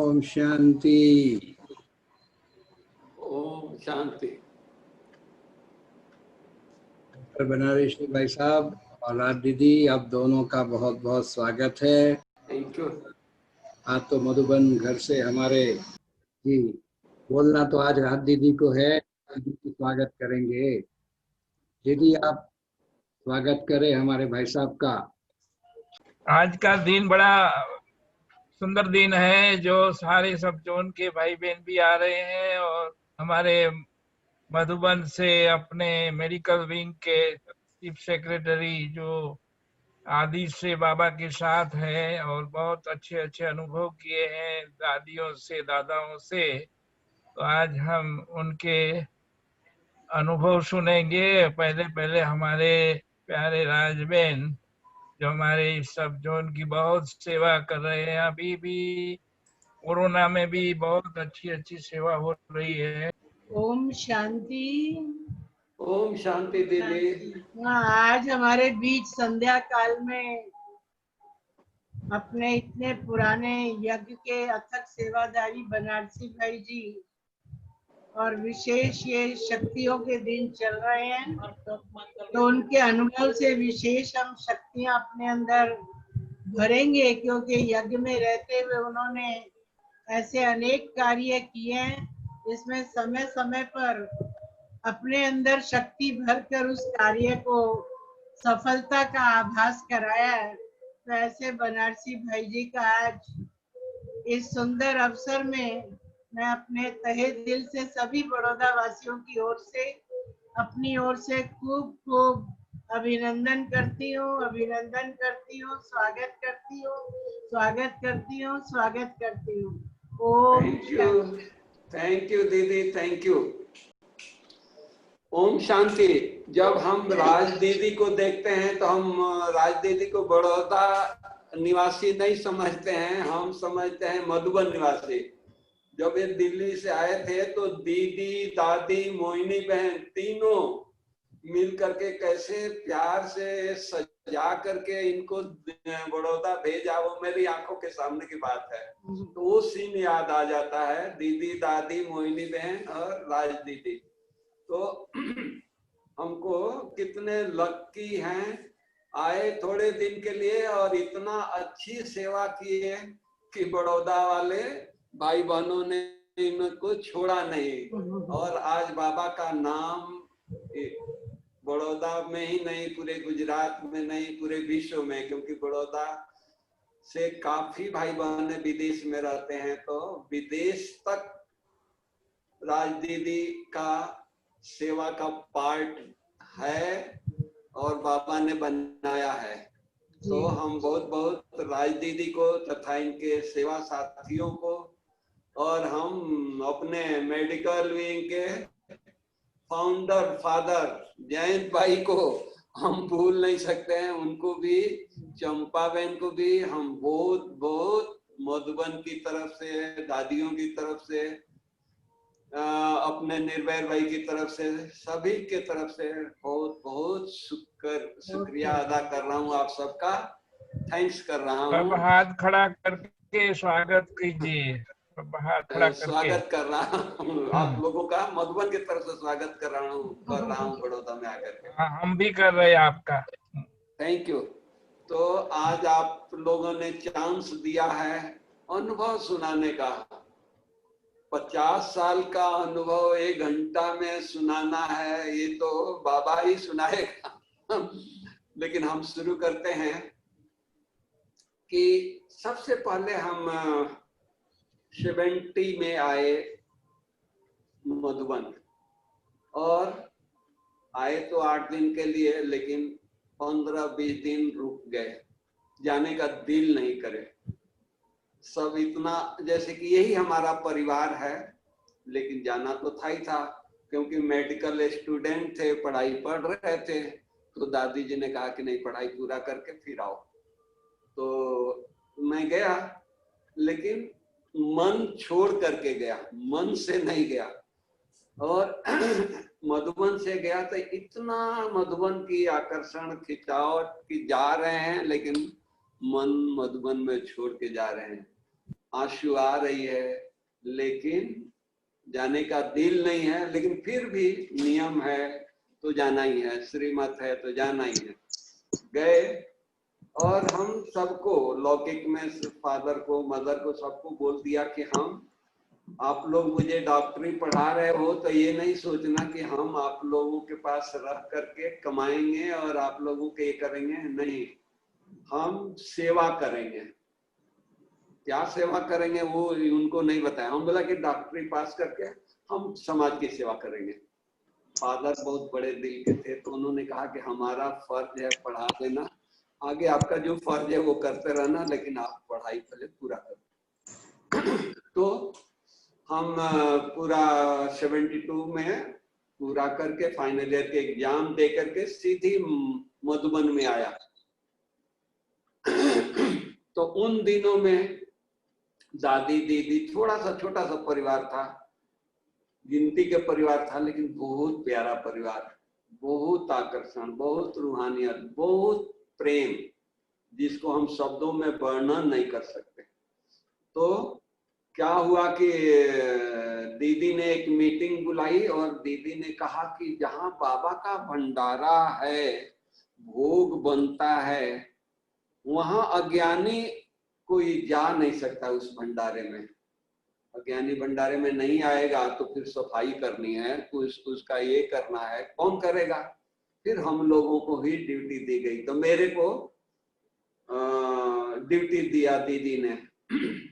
Om Shanti. Om Shanti. Doctor Banarasi भाई साहब और राज दीदी, आप दोनों का बहुत बहुत स्वागत है। Thank you. आज तो मधुबन घर से हमारे जी बोलना तो आज राज दीदी को है, दीदी की स्वागत करेंगे। दीदी आप स्वागत करें हमारे भाई साहब का। आज का दिन बड़ा सुंदर दिन है, जो सारे सब जोन के भाई बहन भी आ रहे हैं और हमारे मधुबन से अपने मेडिकल विंग के चीफ सेक्रेटरी जो आदि से बाबा के साथ है और बहुत अच्छे अच्छे अनुभव किए हैं दादियों से दादाओं से। तो आज हम उनके अनुभव सुनेंगे। पहले हमारे प्यारे राजबेन जो हमारे सब जोन की बहुत सेवा कर रहे हैं, अभी भी कोरोना में भी बहुत अच्छी सेवा हो रही है। ओम शांति। ओम शांति दीदी। आज हमारे बीच संध्या काल में अपने इतने पुराने यज्ञ के अथक सेवादारी बनारसी भाई जी और विशेष ये शक्तियों के दिन चल रहे हैं, तो उनके अनुभव से विशेष हम शक्तियां अपने अंदर भरेंगे, क्योंकि यज्ञ में रहते हुए उन्होंने ऐसे अनेक कार्य किए हैं जिसमें समय समय पर अपने अंदर शक्ति भरकर उस कार्य को सफलता का आभास कराया है। तो ऐसे बनारसी भाई जी का आज इस सुंदर अवसर में मैं अपने तहे दिल से सभी बड़ौदा वासियों की ओर से अपनी ओर से खूब खूब अभिनंदन करती हूँ, स्वागत करती हूँ, स्वागत करती हूँ। ओम थैंक यू दीदी, थैंक यू। ओम शांति। जब हम राज दीदी को देखते हैं तो हम राज दीदी को बड़ौदा निवासी नहीं समझते हैं, हम समझते हैं मधुबन निवासी। जब ये दिल्ली से आए थे तो दीदी, दादी, मोहिनी बहन तीनों मिल करके कैसे प्यार से सजा करके इनको बड़ौदा भेजा, वो मेरी आंखों के सामने की बात है। तो वो सीन याद आ जाता है, दीदी, दादी, मोहिनी बहन और राज दीदी। तो हमको कितने लकी हैं, आए थोड़े दिन के लिए और इतना अच्छी सेवा की है कि बड़ौदा वाले भाई बहनों ने इनको छोड़ा नहीं। और आज बाबा का नाम बड़ौदा में ही नहीं, पूरे गुजरात में नहीं, पूरे विश्व में, क्योंकि बड़ौदा से काफी भाई बहन विदेश में रहते हैं, तो विदेश तक राज दीदी का सेवा का पार्ट है और बाबा ने बनाया है। तो हम बहुत बहुत राज दीदी को तथा इनके सेवा साथियों को और हम अपने मेडिकल विंग के फाउंडर फादर जयंत भाई को हम भूल नहीं सकते हैं, उनको भी, चंपा बहन को भी हम बहुत बहुत मधुबन की तरफ से, दादियों की तरफ से, अपने निर्भय भाई की तरफ से, सभी के तरफ से बहुत बहुत शुक्रिया अदा कर रहा हूँ, आप सबका थैंक्स कर रहा हूँ। अब हाथ खड़ा करके स्वागत कीजिए। स्वागत कर रहा हूँ आप लोगों का, मधुबन की तरफ से स्वागत कर रहा हूँ बड़ौदा में आकर के। हम भी कर रहे हैं आपका। Thank you. तो आज आप लोगों ने चांस दिया है अनुभव सुनाने का। 50 साल का अनुभव 1 घंटा में सुनाना है, ये तो बाबा ही सुनाएगा। लेकिन हम शुरू करते हैं कि सबसे पहले हम 70 में आए मधुबन, और आए तो 8 दिन के लिए, लेकिन 15-20 दिन रुक गए, जाने का दिल नहीं करे। सब इतना जैसे कि यही हमारा परिवार है, लेकिन जाना तो था ही था, क्योंकि मेडिकल स्टूडेंट थे, पढ़ाई पढ़ रहे थे। तो दादी जी ने कहा कि नहीं, पढ़ाई पूरा करके फिर आओ। तो मैं गया, लेकिन मन छोड़ करके गया, मन से नहीं गया। और मधुबन से गया तो इतना मधुबन की आकर्षण खिंचावट की जा रहे हैं, लेकिन मन मधुबन में छोड़ के जा रहे हैं। आंसू आ रही है, लेकिन जाने का दिल नहीं है, लेकिन फिर भी नियम है तो जाना ही है, श्रीमत है तो जाना ही है। गए और हम सबको लौकिक में फादर को, मदर को, सबको बोल दिया कि हम, आप लोग मुझे डॉक्टरी पढ़ा रहे हो तो ये नहीं सोचना कि हम आप लोगों के पास रह करके कमाएंगे और आप लोगों के ये करेंगे, नहीं, हम सेवा करेंगे। क्या सेवा करेंगे वो उनको नहीं बताया। हम बोला कि डॉक्टरी पास करके हम समाज की सेवा करेंगे। फादर बहुत बड़े दिल के थे, तो उन्होंने कहा कि हमारा फर्ज है पढ़ा देना, आगे आपका जो फर्ज है वो करते रहना, लेकिन आप पढ़ाई पहले पूरा करो। तो हम पूरा 72 में पूरा करके फाइनल ईयर के एग्जाम दे करके सीधी मधुबन में आया। तो उन दिनों में दादी दीदी, थोड़ा सा छोटा सा परिवार था, गिनती के परिवार था, लेकिन बहुत प्यारा परिवार, बहुत आकर्षण, बहुत रूहानियत, बहुत प्रेम, जिसको हम शब्दों में वर्णन नहीं कर सकते। तो क्या हुआ कि दीदी ने एक मीटिंग बुलाई और दीदी ने कहा कि जहां बाबा का भंडारा है, भोग बनता है, वहां अज्ञानी कोई जा नहीं सकता उस भंडारे में। अज्ञानी भंडारे में नहीं आएगा तो फिर सफाई करनी है, तो उसका ये करना है, कौन करेगा? फिर हम लोगों को ही ड्यूटी दी गई। तो मेरे को ड्यूटी दिया दीदी ने।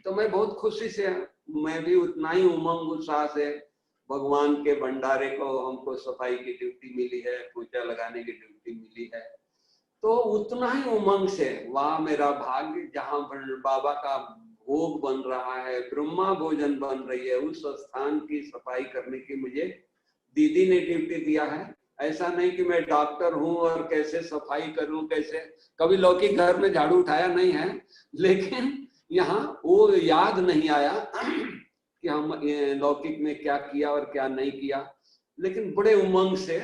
तो मैं बहुत खुशी से, मैं भी उतना ही उमंग उत्साह से, भगवान के भंडारे को हमको सफाई की ड्यूटी मिली है, पूजा लगाने की ड्यूटी मिली है, तो उतना ही उमंग से, वाह मेरा भाग्य, जहां बाबा का भोग बन रहा है, ब्रह्मा भोजन बन रही है, उस स्थान की सफाई करने की मुझे दीदी ने ड्यूटी दिया है। ऐसा नहीं कि मैं डॉक्टर हूं और कैसे सफाई करूं, कैसे, कभी लौकिक घर में झाड़ू उठाया नहीं है, लेकिन यहाँ वो याद नहीं आया कि हम लौकिक में क्या किया और क्या नहीं किया, लेकिन बड़े उमंग से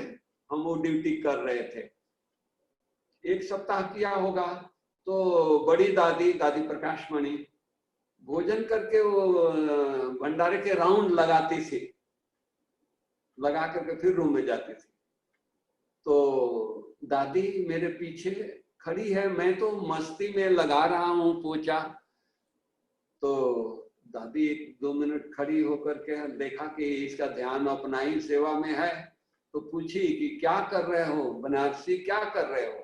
हम वो ड्यूटी कर रहे थे। एक सप्ताह किया होगा तो बड़ी दादी, दादी प्रकाश मणि, भोजन करके वो भंडारे के राउंड लगाती थी, लगा करके फिर रूम में जाती थी। तो दादी मेरे पीछे खड़ी है, मैं तो मस्ती में लगा रहा हूं पोछा। तो दादी 1-2 मिनट खड़ी होकर के देखा कि इसका ध्यान अपना ही सेवा में है, तो पूछी कि क्या कर रहे हो बनारसी, क्या कर रहे हो?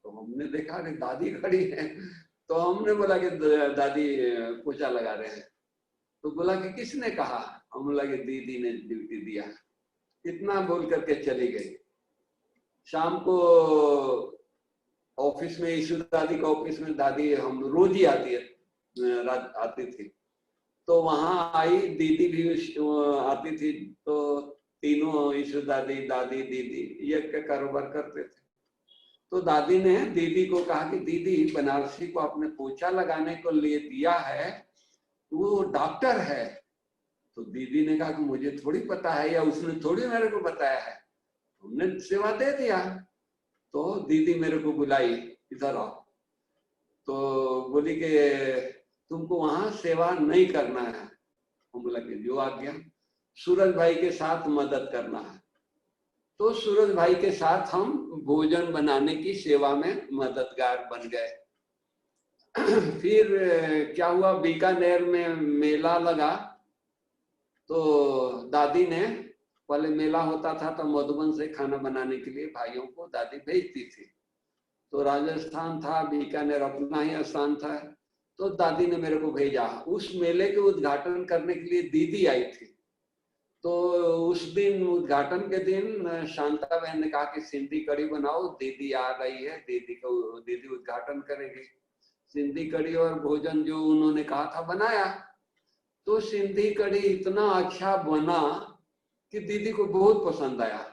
तो हमने देखा कि दादी खड़ी है, तो हमने बोला कि दादी पोछा लगा रहे हैं। तो बोला कि किसने कहा? हम बोला कि दीदी ने ड्यूटी दिया। इतना बोल करके चली गई। शाम को ऑफिस में, ईशु दादी का ऑफिस में दादी हम रोज ही आती थी, तो वहां आई, दीदी भी आती थी, तो तीनों ईशु दादी, दादी, दीदी ये का कारोबार करते थे। तो दादी ने दीदी को कहा कि दीदी बनारसी को आपने पोछा लगाने को लिए दिया है, वो डॉक्टर है। तो दीदी ने कहा कि मुझे थोड़ी पता है, या उसने थोड़ी मेरे को बताया है, हमने सेवा दे दिया। तो दीदी मेरे को बुलाई, इधर आओ। तो बोली कि तुमको वहां सेवा नहीं करना है। हम बोला कि जो आज्ञा। सूरज भाई के साथ मदद करना है। तो सूरज भाई के साथ हम भोजन बनाने की सेवा में मददगार बन गए। फिर क्या हुआ, बीकानेर में मेला लगा, तो दादी ने, पहले मेला होता था तो मधुबन से खाना बनाने के लिए भाइयों को दादी भेजती थी। तो राजस्थान था, बीकानेर अपना ही स्थान था, तो दादी ने मेरे को भेजा। उस मेले के उद्घाटन करने के लिए दीदी आई थी। तो उस दिन, उद्घाटन के दिन, शांता बहन ने कहा कि सिंधी कढ़ी बनाओ, दीदी आ रही है, दीदी उद्घाटन करेगी। सिंधी कढ़ी और भोजन जो उन्होंने कहा था बनाया। तो सिंधी कढ़ी इतना अच्छा बना कि दीदी को बहुत पसंद आया,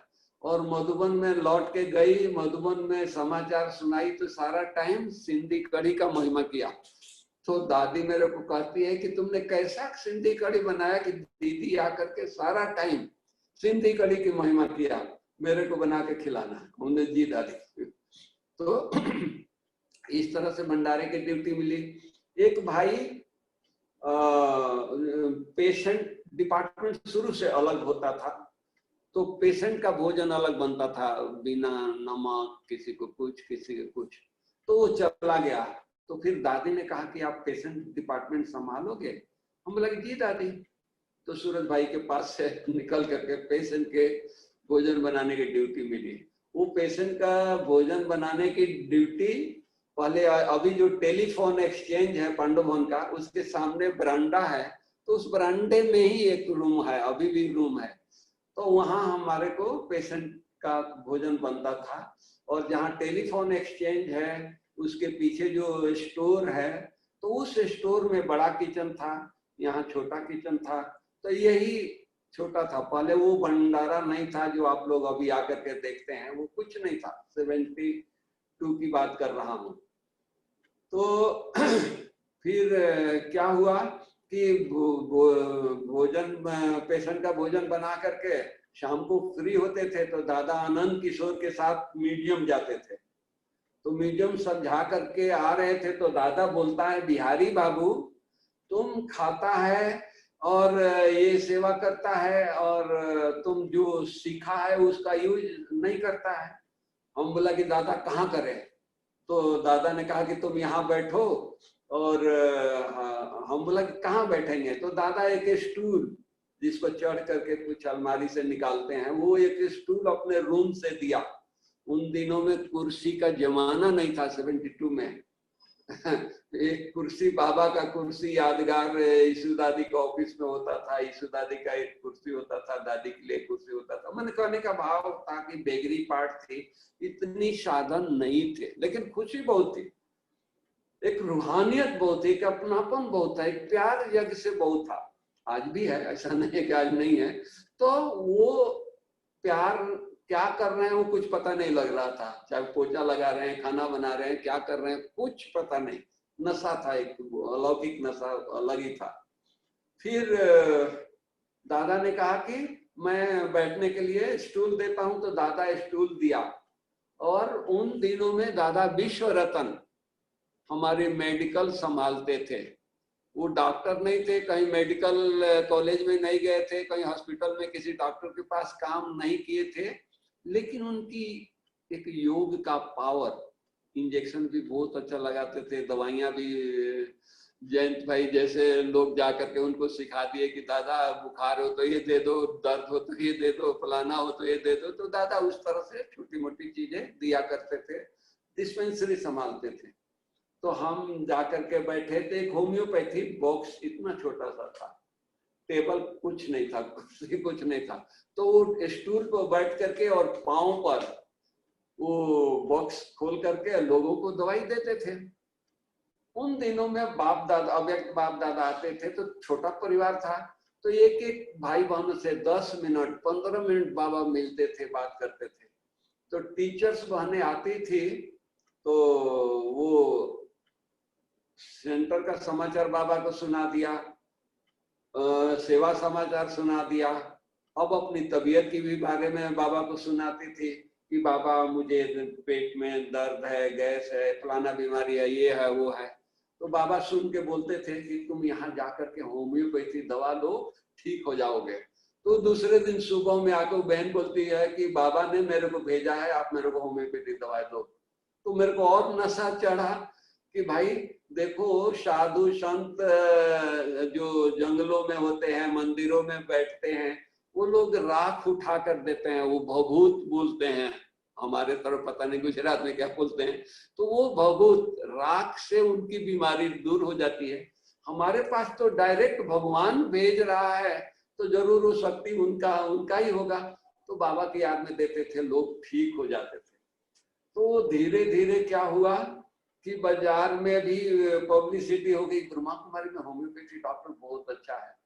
और मधुबन में लौट के गई, मधुबन में समाचार सुनाई, तो सारा टाइम सिंधी कढ़ी का महिमा किया। तो दादी मेरे को कहती है कि तुमने कैसा सिंधी कढ़ी बनाया कि दीदी आकर के सारा टाइम सिंधी कढ़ी की महिमा किया, मेरे को बना के खिलाना। हमने जी दादी। तो इस तरह से भंडारे की ड्यूटी मिली। एक भाई पेशेंट डिपार्टमेंट शुरू से अलग होता था, तो पेशेंट का भोजन अलग बनता था, बिना नमक, किसी को कुछ किसी को कुछ। तो वो चला गया, तो फिर दादी ने कहा कि आप पेशेंट डिपार्टमेंट संभालोगे? हम बोला कि जी दादी। तो सूरज भाई के पास से निकल करके पेशेंट के भोजन बनाने की ड्यूटी मिली। वो पेशेंट का भोजन बनाने की ड्यूटी पहले, अभी जो टेलीफोन एक्सचेंज है पांडव भवन का, उसके सामने बरामदा है, तो उस बरामदे में ही एक रूम है, अभी भी रूम है, तो वहां हमारे को पेशेंट का भोजन बनता था। और जहाँ टेलीफोन एक्सचेंज है उसके पीछे जो स्टोर है, तो उस स्टोर में बड़ा किचन था, यहाँ छोटा किचन था। तो यही छोटा था, पहले वो भंडारा नहीं था जो आप लोग अभी आकर के देखते हैं, वो कुछ नहीं था। 72 की बात कर रहा हूँ। तो फिर क्या हुआ कि भोजन, पेशेंट का भोजन बना करके शाम को फ्री होते थे, तो दादा आनंद किशोर के साथ म्यूजियम जाते थे। तो म्यूजियम समझा करके आ रहे थे, तो दादा बोलता है, बिहारी बाबू तुम खाता है और ये सेवा करता है, और तुम जो सीखा है उसका यूज नहीं करता है। हम बोला कि दादा कहाँ करें? तो दादा ने कहा कि तुम यहाँ बैठो, और हम बोला कि कहाँ बैठेंगे? तो दादा एक स्टूल जिसको चढ़ करके कुछ अलमारी से निकालते हैं, वो एक स्टूल अपने रूम से दिया। उन दिनों में कुर्सी का जमाना नहीं था, 72 में। एक कुर्सी, बाबा का कुर्सी यादगार ईशु दादी के ऑफिस में होता था, ईशु दादी का एक कुर्सी होता था, दादी के लिए कुर्सी होता था। मैंने कहने का भाव था कि बेगरी पार्ट थी, इतनी साधन नहीं थे, लेकिन खुशी बहुत थी, एक रूहानियत बहुत थी, एक अपनापन बहुत था, एक प्यार यज्ञ से बहुत था। आज भी है, ऐसा नहीं है कि आज नहीं है। तो वो प्यार क्या कर रहे हैं वो कुछ पता नहीं लग रहा था, चाहे पोछा लगा रहे हैं, खाना बना रहे हैं, क्या कर रहे हैं कुछ पता नहीं। नशा था, एक अलौकिक नशा अलग ही था। फिर दादा ने कहा कि मैं बैठने के लिए स्टूल देता हूं, तो दादा स्टूल दिया। और उन दिनों में दादा विश्व रतन हमारे मेडिकल संभालते थे। वो डॉक्टर नहीं थे, कहीं मेडिकल कॉलेज में नहीं गए थे, कहीं हॉस्पिटल में किसी डॉक्टर के पास काम नहीं किए थे, लेकिन उनकी एक योग का पावर, इंजेक्शन भी बहुत अच्छा लगाते थे, दवाइयां भी। जयंत भाई जैसे लोग जाकर के उनको सिखा दिए कि दादा बुखार हो तो ये दे दो, दर्द हो तो ये दे दो, फलाना हो तो ये दे दो, तो दादा उस तरह से छोटी मोटी चीजें दिया करते थे, डिस्पेंसरी संभालते थे। तो हम जाकर के बैठे थे, एक होम्योपैथी बॉक्स इतना छोटा सा था, टेबल कुछ नहीं था, कुर्सी कुछ नहीं था, तो वो स्टूल पर बैठ करके और पांव पर वो बॉक्स खोल करके लोगों को दवाई देते थे। उन दिनों में बाप दादा, अव्यक्त बाप दादा आते थे, तो छोटा परिवार था, तो एक एक भाई बहनों से 10 मिनट 15 मिनट बाबा मिलते थे, बात करते थे। तो टीचर्स बहनें आती थी, तो वो सेंटर का समाचार बाबा को सुना दिया, सेवा समाचार सुना दिया। अब अपनी तबीयत की भी बारे में बाबा को सुनाती थी कि बाबा मुझे पेट में दर्द है, गैस है, फलाना बीमारी है, ये है वो है। तो बाबा सुन के बोलते थे कि तुम यहाँ जाकर के होम्योपैथी दवा लो, ठीक हो जाओगे। तो दूसरे दिन सुबह में आकर बहन बोलती है कि बाबा ने मेरे को भेजा है, आप मेरे को होम्योपैथी दवा दो। तो मेरे को और नशा चढ़ा कि भाई देखो, साधु संत जो जंगलों में होते हैं, मंदिरों में बैठते हैं, वो लोग राख उठा कर देते हैं, वो भभूत बोलते हैं, हमारे तरफ पता नहीं गुजरात में क्या बोलते हैं। तो वो भभूत राख से उनकी बीमारी दूर हो जाती है। हमारे पास तो डायरेक्ट भगवान भेज रहा है, तो जरूर वो शक्ति उनका ही होगा। तो बाबा की याद में देते थे, लोग ठीक हो जाते थे। तो धीरे धीरे क्या हुआ कि बाजार में भी पब्लिसिटी हो गई, ब्रह्मा कुमारी में होम्योपैथी डॉक्टर बहुत अच्छा है।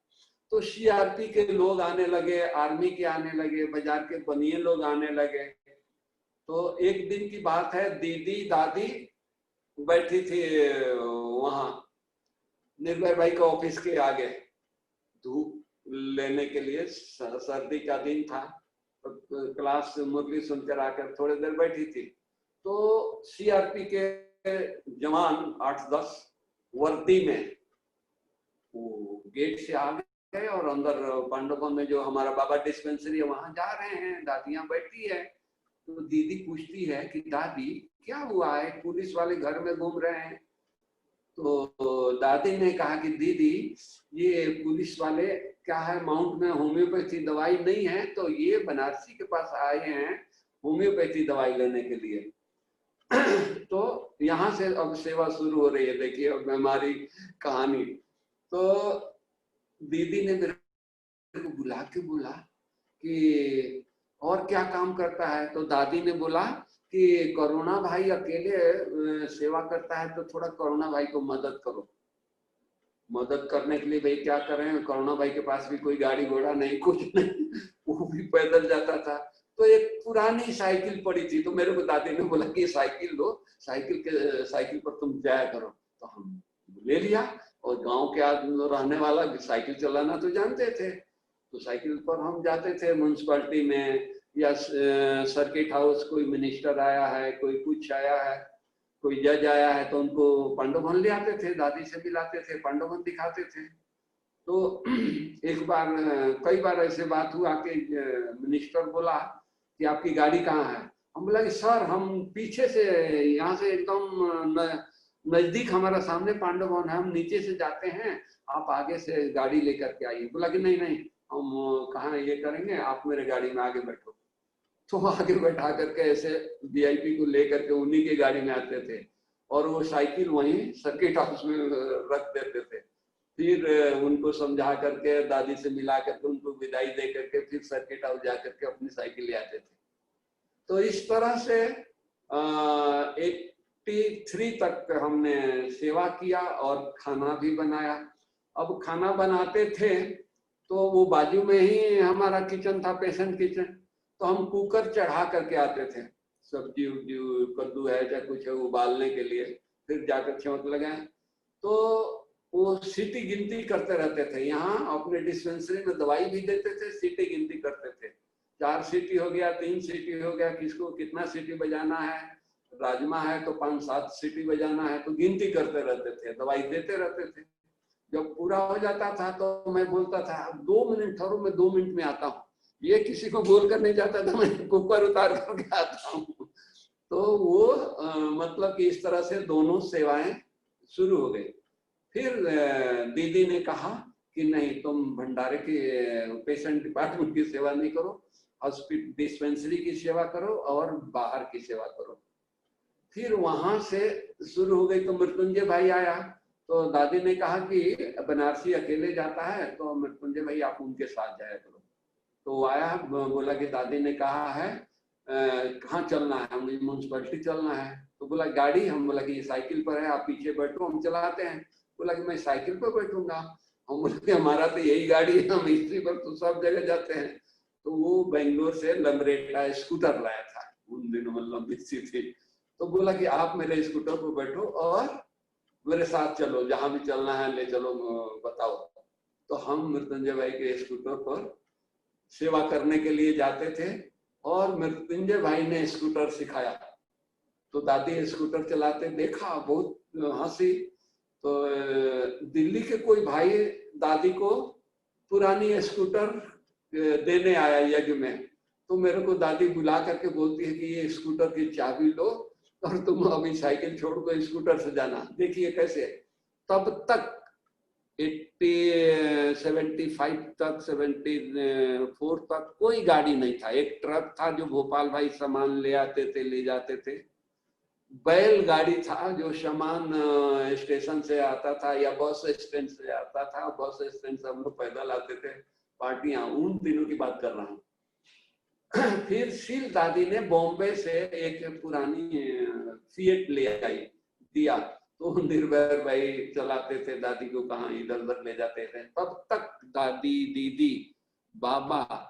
तो सीआरपी के लोग आने लगे, आर्मी के आने लगे, बाजार के बनिए लोग आने लगे। तो एक दिन की बात है, दीदी दादी बैठी थी वहां निर्भय भाई का ऑफिस के आगे, धूप लेने के लिए, सर्दी का दिन था, तो क्लास मुरली सुनकर आकर थोड़ी देर बैठी थी। तो सीआरपी के जवान 8-10 वर्दी में वो गेट से आ गए और अंदर पांडवपुर में जो हमारा बाबा डिस्पेंसरी है वहां जा रहे हैं। दादियां बैठी है तो दीदी पूछती है कि दादी क्या हुआ है, पुलिस वाले घर में घूम रहे हैं। तो दादी ने कहा कि दीदी ये पुलिस वाले क्या है, माउंट में होम्योपैथी दवाई नहीं है तो ये बनारसी के पास आए हैं होम्योपैथी दवाई लेने के लिए। तो यहाँ से अब सेवा शुरू हो रही है। देखिए अब हमारी कहानी। तो दीदी ने मेरे को बुला के बोला कि और क्या काम करता है। तो दादी ने बोला कि करुणा भाई अकेले सेवा करता है तो थोड़ा करुणा भाई को मदद करो। मदद करने के लिए भाई क्या करें, करुणा भाई के पास भी कोई गाड़ी घोड़ा नहीं, कुछ नहीं, वो भी पैदल जाता था। तो एक पुरानी साइकिल पड़ी थी तो मेरे को दादी ने बोला कि साइकिल लो, साइकिल पर तुम जाया करो। तो हम ले लिया और गांव के आदमी रहने वाला साइकिल चलाना तो जानते थे, तो साइकिल पर हम जाते थे म्यूनसिपालिटी में या सर्किट हाउस, कोई मिनिस्टर आया है, कोई कुछ आया है, कोई जज आया है तो उनको पांडवभवन ले आते थे, दादी से मिलाते थे, पांडवभवन दिखाते थे। तो एक बार कई बार ऐसे बात हुआ कि मिनिस्टर बोला कि आपकी गाड़ी कहाँ है। हम बोला कि सर हम पीछे से, यहाँ से एकदम नजदीक हमारा सामने पांडवभवन है, हम नीचे से जाते हैं, आप आगे से गाड़ी लेकर के आइए। बोला कि नहीं नहीं हम कहाँ ये करेंगे, आप मेरे गाड़ी में आगे बैठो। तो आगे बैठा करके ऐसे वीआईपी को लेकर के उन्हीं की गाड़ी में आते थे और वो साइकिल वहीं सर्किट हाउस में रख देते थे। फिर उनको समझा करके दादी से मिला करके उनको विदाई दे करके फिर सर्किट हाउस जा करके अपनी साइकिल ले आते थे। तो इस तरह से 83 तक हमने सेवा किया और खाना भी बनाया। अब खाना बनाते थे तो वो बाजू में ही हमारा किचन था, पेशेंट किचन, तो हम कुकर चढ़ा करके आते थे, सब्जी उब्जी कद्दू है चाहे कुछ है उबालने के लिए, फिर जाकर छौंक लगाए। तो वो सीटी गिनती करते रहते थे। यहाँ अपने डिस्पेंसरी में दवाई भी देते थे, सीटी गिनती करते थे, 4 सीटी हो गया, 3 सीटी हो गया, किसको कितना सीटी बजाना है, राजमा है तो 5-7 सीटी बजाना है, तो गिनती करते रहते थे, दवाई देते रहते थे। जब पूरा हो जाता था तो मैं बोलता था 2 मिनट ठहरो, मैं 2 मिनट में आता हूँ। ये किसी को बोल कर नहीं जाता था, मैं कुकर उतार करके आता हूँ। तो वो मतलब कि इस तरह से दोनों सेवाएं शुरू हो गई। फिर दीदी ने कहा कि नहीं तुम भंडारे की पेशेंट डिपार्टमेंट की सेवा नहीं करो, हॉस्पिटल डिस्पेंसरी की सेवा करो और बाहर की सेवा करो। फिर वहां से शुरू हो गई। तो मृत्युंजय भाई आया तो दादी ने कहा कि बनारसी अकेले जाता है तो मृत्युंजय भाई आप उनके साथ जाया करो। तो आया, बोला कि दादी ने कहा है कहाँ चलना है, हमें म्यूनसिपैलिटी चलना है। तो बोला गाड़ी, हम बोला कि ये साइकिल पर है, आप पीछे बैठो हम चलाते हैं। बोला कि मैं साइकिल पर बैठूंगा। हम बोले कि हमारा तो यही गाड़ी है, हम इसी पर तो सब जगह जाते हैं। तो वो बेंगलोर से लंबरेटा स्कूटर लाया था, उन दिनों में लंबी सी थी। तो बोला कि आप मेरे स्कूटर पर बैठो और मेरे साथ चलो, जहां भी चलना है ले चलो, बताओ। तो हम मृत्युंजय भाई के स्कूटर पर सेवा करने के लिए जाते थे और मृत्युंजय भाई ने स्कूटर सिखाया। तो दादी स्कूटर चलाते देखा, बहुत हंसी। तो दिल्ली के कोई भाई दादी को पुरानी स्कूटर देने आया यज्ञ में। तो मेरे को दादी बुला करके बोलती है कि ये स्कूटर की चाबी लो और तुम अभी साइकिल छोड़ को स्कूटर से जाना। देखिए कैसे, तब तक 75 तक 74 तक कोई गाड़ी नहीं था। एक ट्रक था जो भोपाल भाई सामान ले आते थे, ले जाते थे। बैल गाड़ी था जो सामान स्टेशन से आता था या बस स्टैंड से आता था। बस स्टैंड से हम लोग पैदल आते थे पार्टियां, उन दिनों की बात कर रहा हूँ। फिर शील दादी ने बॉम्बे से एक पुरानी फिएट ले आई दिया, तो निर्भय भाई चलाते थे, दादी को कहाँ इधर उधर ले जाते थे। तब तक दादी, दीदी, बाबा,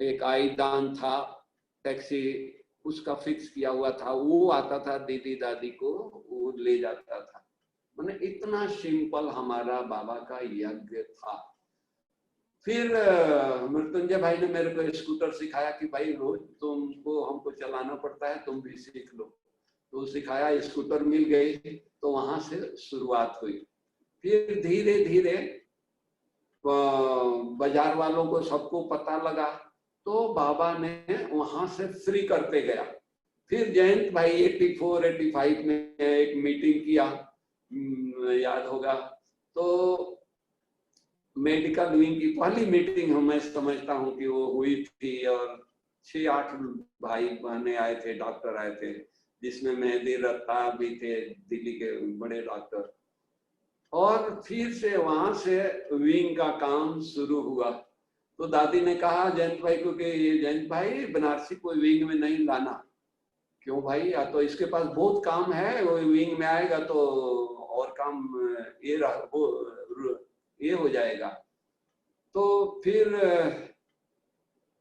एक आईदान था टैक्सी, उसका फिक्स किया हुआ था, वो आता था दीदी दादी को वो ले जाता था। मैंने इतना सिंपल हमारा बाबा का यज्ञ था। फिर मृत्युंजय भाई ने मेरे को स्कूटर सिखाया कि भाई रोज तुमको हमको चलाना पड़ता है, तुम भी सीख लो। तो सिखाया, स्कूटर मिल गई, तो वहां से शुरुआत हुई। फिर धीरे धीरे बाजार वालों को सबको पता लगा, तो बाबा ने वहां से फ्री करते गया। फिर जयंत भाई 84-85 में एक मीटिंग किया, याद होगा, तो मेडिकल विंग की पहली मीटिंग मैं समझता हूँ कि वो हुई थी, और 6-8 भाई बहने आए थे, डॉक्टर आए थे, जिसमें मेहदी रत्ता भी थे, दिल्ली के बड़े डॉक्टर। और फिर से वहां से विंग का काम शुरू हुआ। तो दादी ने कहा जयंत भाई को कि जयंत भाई बनारसी कोई विंग में नहीं लाना। क्यों भाई? या तो इसके पास बहुत काम है, वो विंग में आएगा तो और काम ये हो जाएगा। तो फिर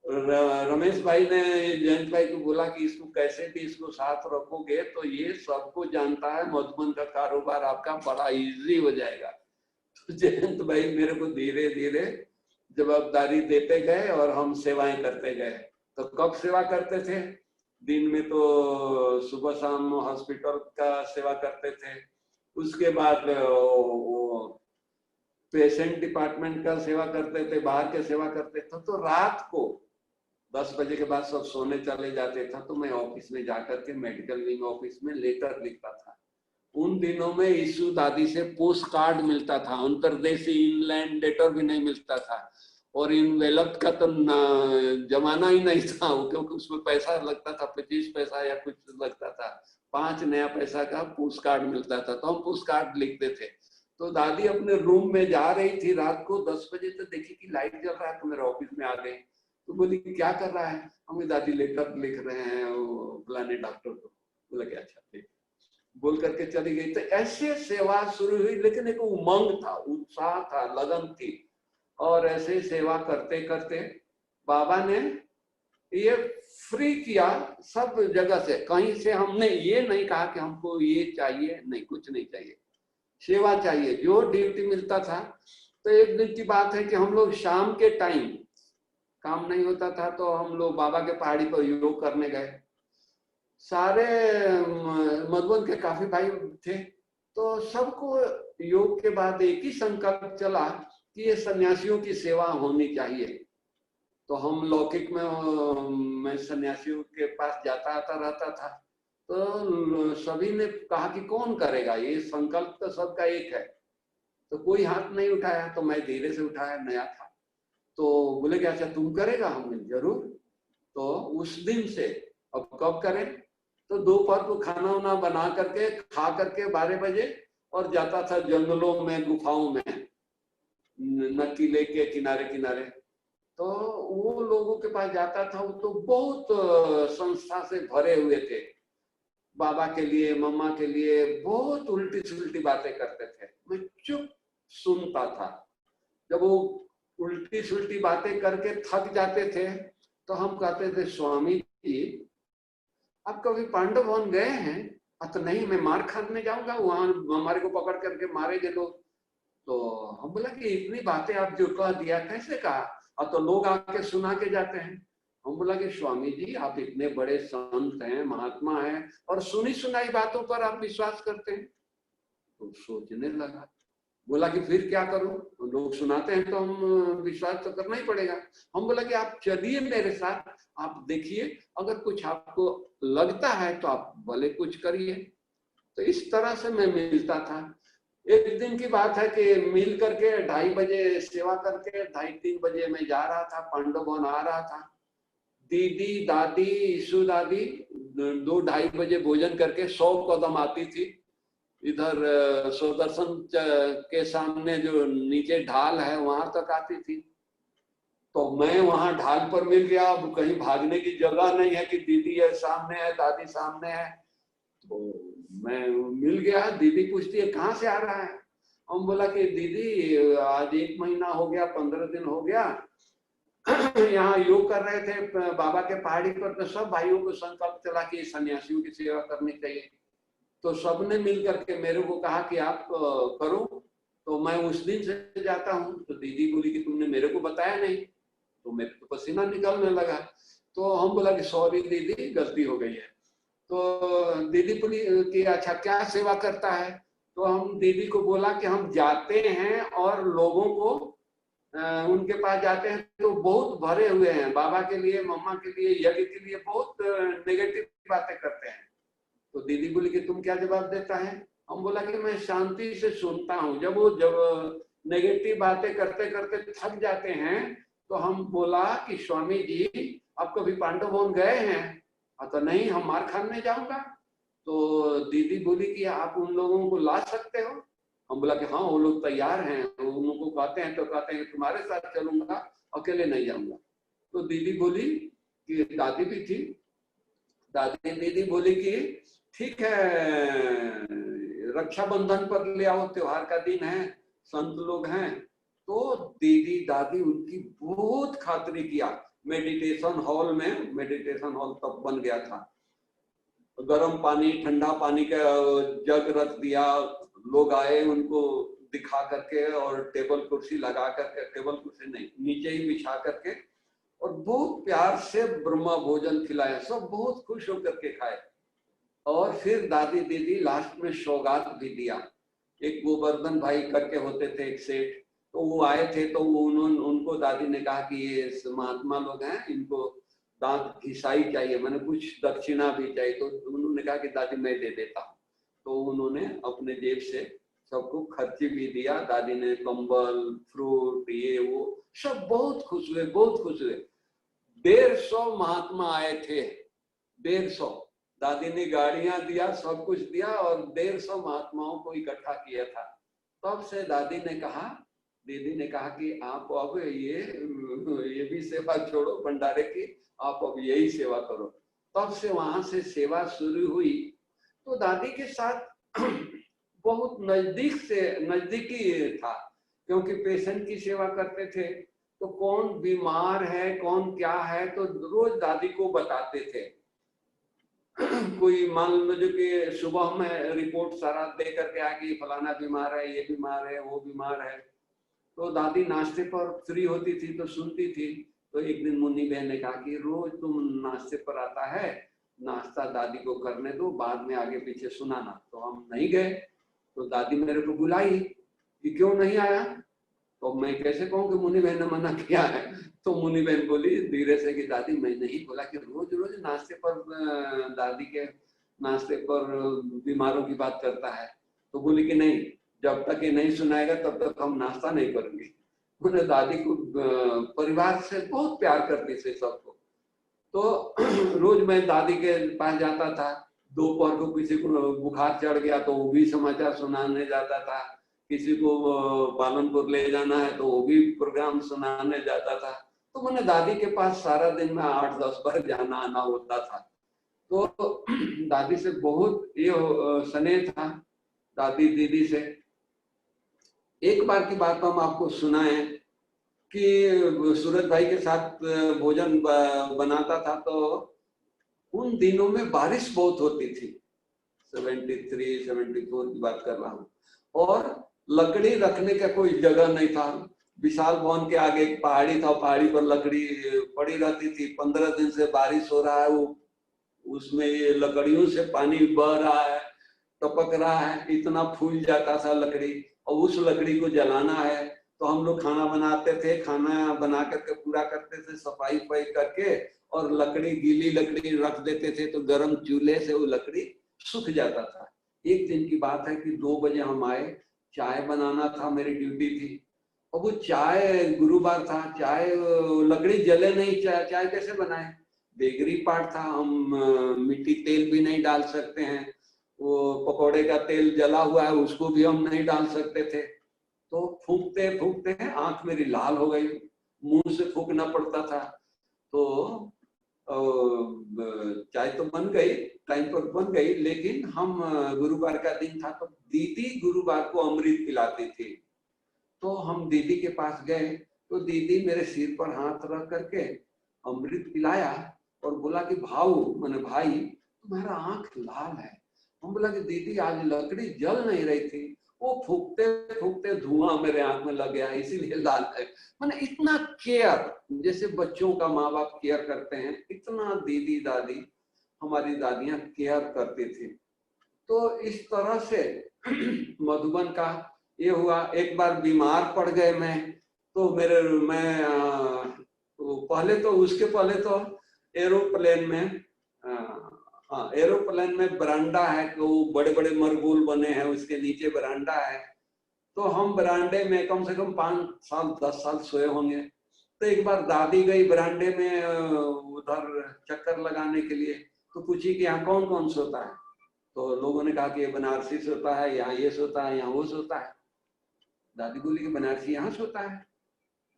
रमेश भाई ने जयंत भाई को बोला कि इसको कैसे भी इसको साथ रखोगे तो ये सबको जानता है, मधुबन का कारोबार आपका बड़ा इजी हो जाएगा। तो जयंत भाई मेरे को धीरे धीरे जवाबदारी देते गए और हम सेवाएं करते गए। तो कब सेवा करते थे? दिन में तो सुबह शाम हॉस्पिटल का सेवा करते थे, उसके बाद पेशेंट डिपार्टमेंट का सेवा करते थे, बाहर के सेवा करते थे। तो रात को 10 बजे के बाद सब सोने चले जाते था, तो मैं ऑफिस में जाकर के मेडिकल विंग ऑफिस में लेटर लिखता था। उन दिनों में ईशु दादी से पोस्ट कार्ड मिलता था, अंतरदेशी इनलैंड लेटर भी नहीं मिलता था, और इनवेलप का तो जमाना ही नहीं था, क्योंकि उसमें पैसा लगता था, 25 पैसा या कुछ लगता था, 5 नया पैसा का पोस्ट कार्ड मिलता था, तो हम पोस्ट कार्ड लिखते थे। तो दादी अपने रूम में जा रही थी रात को 10 बजे, तो देखी कि लाइट जल रहा है, तो मेरे ऑफिस में आ गई। तो बोली क्या कर रहा है? हमें दादी लेटर लिख रहे हैं फलाने डॉक्टर को। बोला कि अच्छा ठीक, बोल करके चली गई। तो ऐसे सेवा शुरू हुई, लेकिन एक उमंग था, उत्साह था, लगन थी, और ऐसे सेवा करते करते बाबा ने ये फ्री किया सब जगह से। कहीं से हमने ये नहीं कहा कि हमको ये चाहिए, नहीं, कुछ नहीं चाहिए, सेवा चाहिए, जो ड्यूटी मिलता था। तो एक दिन की बात है कि हम लोग शाम के टाइम, काम नहीं होता था, तो हम लोग बाबा के पहाड़ी पर योग करने गए। सारे मधुबन के काफी भाई थे, तो सबको योग के बाद एक ही संकल्प चला कि ये सन्यासियों की सेवा होनी चाहिए। तो हम लौकिक में मैं सन्यासियों के पास जाता आता रहता था, तो सभी ने कहा कि कौन करेगा, ये संकल्प तो सबका एक है। तो कोई हाथ नहीं उठाया, तो मैं धीरे से उठाया, नया था। तो बोले कि अच्छा तुम करेगा? हमने जरूर। तो उस दिन से, अब कब करें, तो दोपहर को खाना वाना बना करके खा करके 12 बजे, और जाता था जंगलों में, गुफाओं में, नदी लेक के किनारे किनारे। तो वो लोगों के पास जाता था, वो तो बहुत संस्था से भरे हुए थे, बाबा के लिए, मम्मा के लिए बहुत उल्टी सुलटी बातें करते थे। मैं चुप सुनता था। जब वो उल्टी सुलटी बातें करके थक जाते थे, तो हम कहते थे स्वामी जी आप कभी पांडव भवन गए हैं? तो नहीं, मैं मार खाने जाऊंगा, वहां हमारे को पकड़ करके मारेंगे लोग। तो हम बोला कि इतनी बातें आप जो कह दिया, कैसे कहा? और तो लोग आके सुना के जाते हैं। हम बोला कि स्वामी जी आप इतने बड़े संत हैं, महात्मा हैं, और सुनी सुनाई बातों पर आप विश्वास करते हैं। तो सोचने लगा, बोला कि फिर क्या करूं, लोग सुनाते हैं तो हम विश्वास तो करना ही पड़ेगा। हम बोला कि आप चलिए मेरे साथ, आप देखिए, अगर कुछ आपको लगता है तो आप भले कुछ करिए। तो इस तरह से मैं मिलता था। एक दिन की बात है कि मिल करके 2:30 बजे सेवा करके 2:30-3 बजे मैं जा रहा था, पांडव भवन आ रहा था। दीदी, दादी, ईशु दादी 2-2:30 बजे भोजन करके 100 कदम आती थी। इधर सुदर्शन के सामने जो नीचे ढाल है वहां तक आती थी। तो मैं वहां ढाल पर मिल गया। अब कहीं भागने की जगह नहीं है कि दीदी है सामने है, दादी सामने है। तो मैं मिल गया। दीदी पूछती है कहाँ से आ रहा है? हम बोला कि दीदी आज 1 महीना हो गया, 15 दिन हो गया, यहाँ योग कर रहे थे बाबा के पहाड़ी पर। तो सब भाइयों को संकल्प चला कि सन्यासियों की सेवा करनी चाहिए। तो सबने मिल करके मेरे को कहा कि आप करो। तो मैं उस दिन से जाता हूँ। तो दीदी बोली कि तुमने मेरे को बताया नहीं। तो मेरे को पसीना निकलने लगा। तो हम बोला कि सॉरी दीदी, गलती हो गई है। तो दीदी बोली कि अच्छा क्या सेवा करता है? तो हम दीदी को बोला कि हम जाते हैं और लोगों को उनके पास जाते हैं तो बहुत भरे हुए हैं, बाबा के लिए, मम्मा के लिए, यज्ञ के लिए बहुत नेगेटिव बातें करते हैं। तो दीदी बोली कि तुम क्या जवाब देता है? हम बोला कि मैं शांति से सुनता हूँ। जब वो नेगेटिव बातें करते करते थक जाते हैं तो हम बोला कि स्वामी जी आप कभी पांडव वन गए हैं? तो नहीं, हम मार खाने जाऊंगा। तो दीदी बोली कि आप उन लोगों को ला सकते हो? हम बोला कि हाँ वो लोग तैयार हैं, उन लोगों को कहते हैं तो कहते हैं तुम्हारे साथ चलूंगा, अकेले नहीं जाऊंगा। तो दीदी बोली कि दादी भी थी, दीदी बोली कि ठीक है, रक्षाबंधन पर ले आओ, त्योहार का दिन है, संत लोग हैं। तो दीदी दादी उनकी बहुत खातिरी किया। मेडिटेशन हॉल में, मेडिटेशन हॉल तब बन गया था, गर्म पानी ठंडा पानी का जग रख दिया, लोग आए उनको दिखा करके और टेबल कुर्सी लगा करके, टेबल कुर्सी नहीं नीचे ही बिछा करके, और बहुत प्यार से ब्रह्मा भोजन खिलाया, सब बहुत खुश होकर के खाए। और फिर दादी दीदी लास्ट में सौगात भी दिया। एक गोवर्धन भाई करके होते थे एक सेठ, तो वो आए थे, तो उनको दादी ने कहा कि ये महात्मा लोग हैं, इनको दांत घिसाई चाहिए, मैंने कुछ दक्षिणा भी चाहिए। तो उन्होंने कहा कि दादी मैं दे देता हूँ। तो उन्होंने अपने जेब से सबको खर्ची भी दिया। दादी ने कंबल, फ्रूट, ये वो सब बहुत खुश हुए, बहुत खुश हुए। 150 महात्मा आए थे, 150। दादी ने गाड़ियां दिया, सब कुछ दिया और 150 महात्माओं को इकट्ठा किया था। तब से दादी ने कहा, दीदी ने कहा कि आप अब ये भी सेवा छोड़ो भंडारे की, आप अब यही सेवा करो। तब से वहां से सेवा शुरू हुई। तो दादी के साथ बहुत नजदीकी था, क्योंकि पेशेंट की सेवा करते थे। तो कौन बीमार है, कौन क्या है, तो रोज दादी को बताते थे। कोई मान लो कि सुबह में रिपोर्ट सारा दे करके आ कि फलाना बीमार है, ये बीमार है, वो बीमार है। तो दादी नाश्ते पर फ्री होती थी तो सुनती थी। तो एक दिन मुन्नी बहन ने कहा कि रोज तुम नाश्ते पर आता है, नाश्ता दादी को करने दो, बाद में आगे पीछे सुनाना। तो हम नहीं गए। तो दादी मेरे को बुलाई कि क्यों नहीं आया? तो मैं कैसे कहूँ कि मुन्नी बहन ने मना किया है। तो मुन्नी बहन बोली धीरे से कि दादी मैं नहीं बोला कि रोज रोज नाश्ते पर, दादी के नाश्ते पर बीमारों की बात करता है। तो बोली कि नहीं, जब तक ये नहीं सुनाएगा तब तक हम नाश्ता नहीं करेंगे। उन्हें दादी को परिवार से बहुत प्यार करती थी सबको। तो रोज मैं दादी के पास जाता था। दोपहर को किसी को बुखार चढ़ गया तो वो भी समाचार सुनाने जाता था, किसी को पालनपुर ले जाना है तो वो भी प्रोग्राम सुनाने जाता था। तो मैंने दादी के पास सारा दिन में 8-10 बार जाना आना होता था। तो दादी से बहुत ये स्नेह था, दादी दीदी से। एक बार की बात हम आपको सुनाएं कि सूरज भाई के साथ भोजन बनाता था। तो उन दिनों में बारिश बहुत होती थी, 73-74 की बात कर रहा हूँ, और लकड़ी रखने का कोई जगह नहीं था। विशाल भवन के आगे एक पहाड़ी था, पहाड़ी पर लकड़ी पड़ी रहती थी। 15 दिन से बारिश हो रहा है, वो उसमें ये लकड़ियों से पानी बह रहा है, टपक रहा है, इतना फूल जाता था लकड़ी। और उस लकड़ी को जलाना है तो हम लोग खाना बनाते थे, खाना बना करके पूरा करते थे, सफाई करके, और लकड़ी, गीली लकड़ी रख देते थे तो गर्म चूल्हे से वो लकड़ी सूख जाता था। एक दिन की बात है कि 2 बजे हम आए, चाय बनाना था, मेरी ड्यूटी थी। और वो चाय, गुरुवार था, चाय लकड़ी जले नहीं, चाय कैसे बनाए? बेगरी पाट था, हम मिट्टी तेल भी नहीं डाल सकते हैं, वो पकौड़े का तेल जला हुआ है उसको भी हम नहीं डाल सकते थे। तो फूंकते फूंकते आंख मेरी लाल हो गई, मुंह से फूंकना पड़ता था। तो चाय तो बन गई, टाइम पर बन गई, लेकिन हम, गुरुवार का दिन था तो दीदी गुरुवार को अमृत पिलाती थी। तो हम दीदी के पास गए तो दीदी मेरे सिर पर हाथ रख करके अमृत पिलाया और बोला कि भाऊ, मैंने भाई, तुम्हारा आंख लाल है। हम बोला कि दीदी आज लकड़ी जल नहीं रही थी, वो फूकते फूकते धुआं मेरे आंख में लग गया, इसीलिए लाल है। मैंने इतना केयर, जैसे बच्चों का माँ बाप केयर करते हैं, इतना दीदी दादी, हमारी दादियां केयर करती थी। तो इस तरह से मधुबन का ये हुआ। एक बार बीमार पड़ गए मैं, तो पहले तो उसके पहले तो एरोप्लेन में एरोप्लेन में बरांडा है, तो बड़े बड़े मरगुल बने हैं, उसके नीचे बरांडा है। तो हम बरांडे में कम से कम 5 साल 10 साल सोए होंगे। तो एक बार दादी गई बरांडे में उधर चक्कर लगाने के लिए, तो पूछी कि यहाँ कौन कौन सोता है। तो लोगों ने कहा कि ये बनारसी सोता है, यहाँ ये सोता है, यहाँ वो सोता है। दादी बोली कि बनारसी यहाँ सोता है।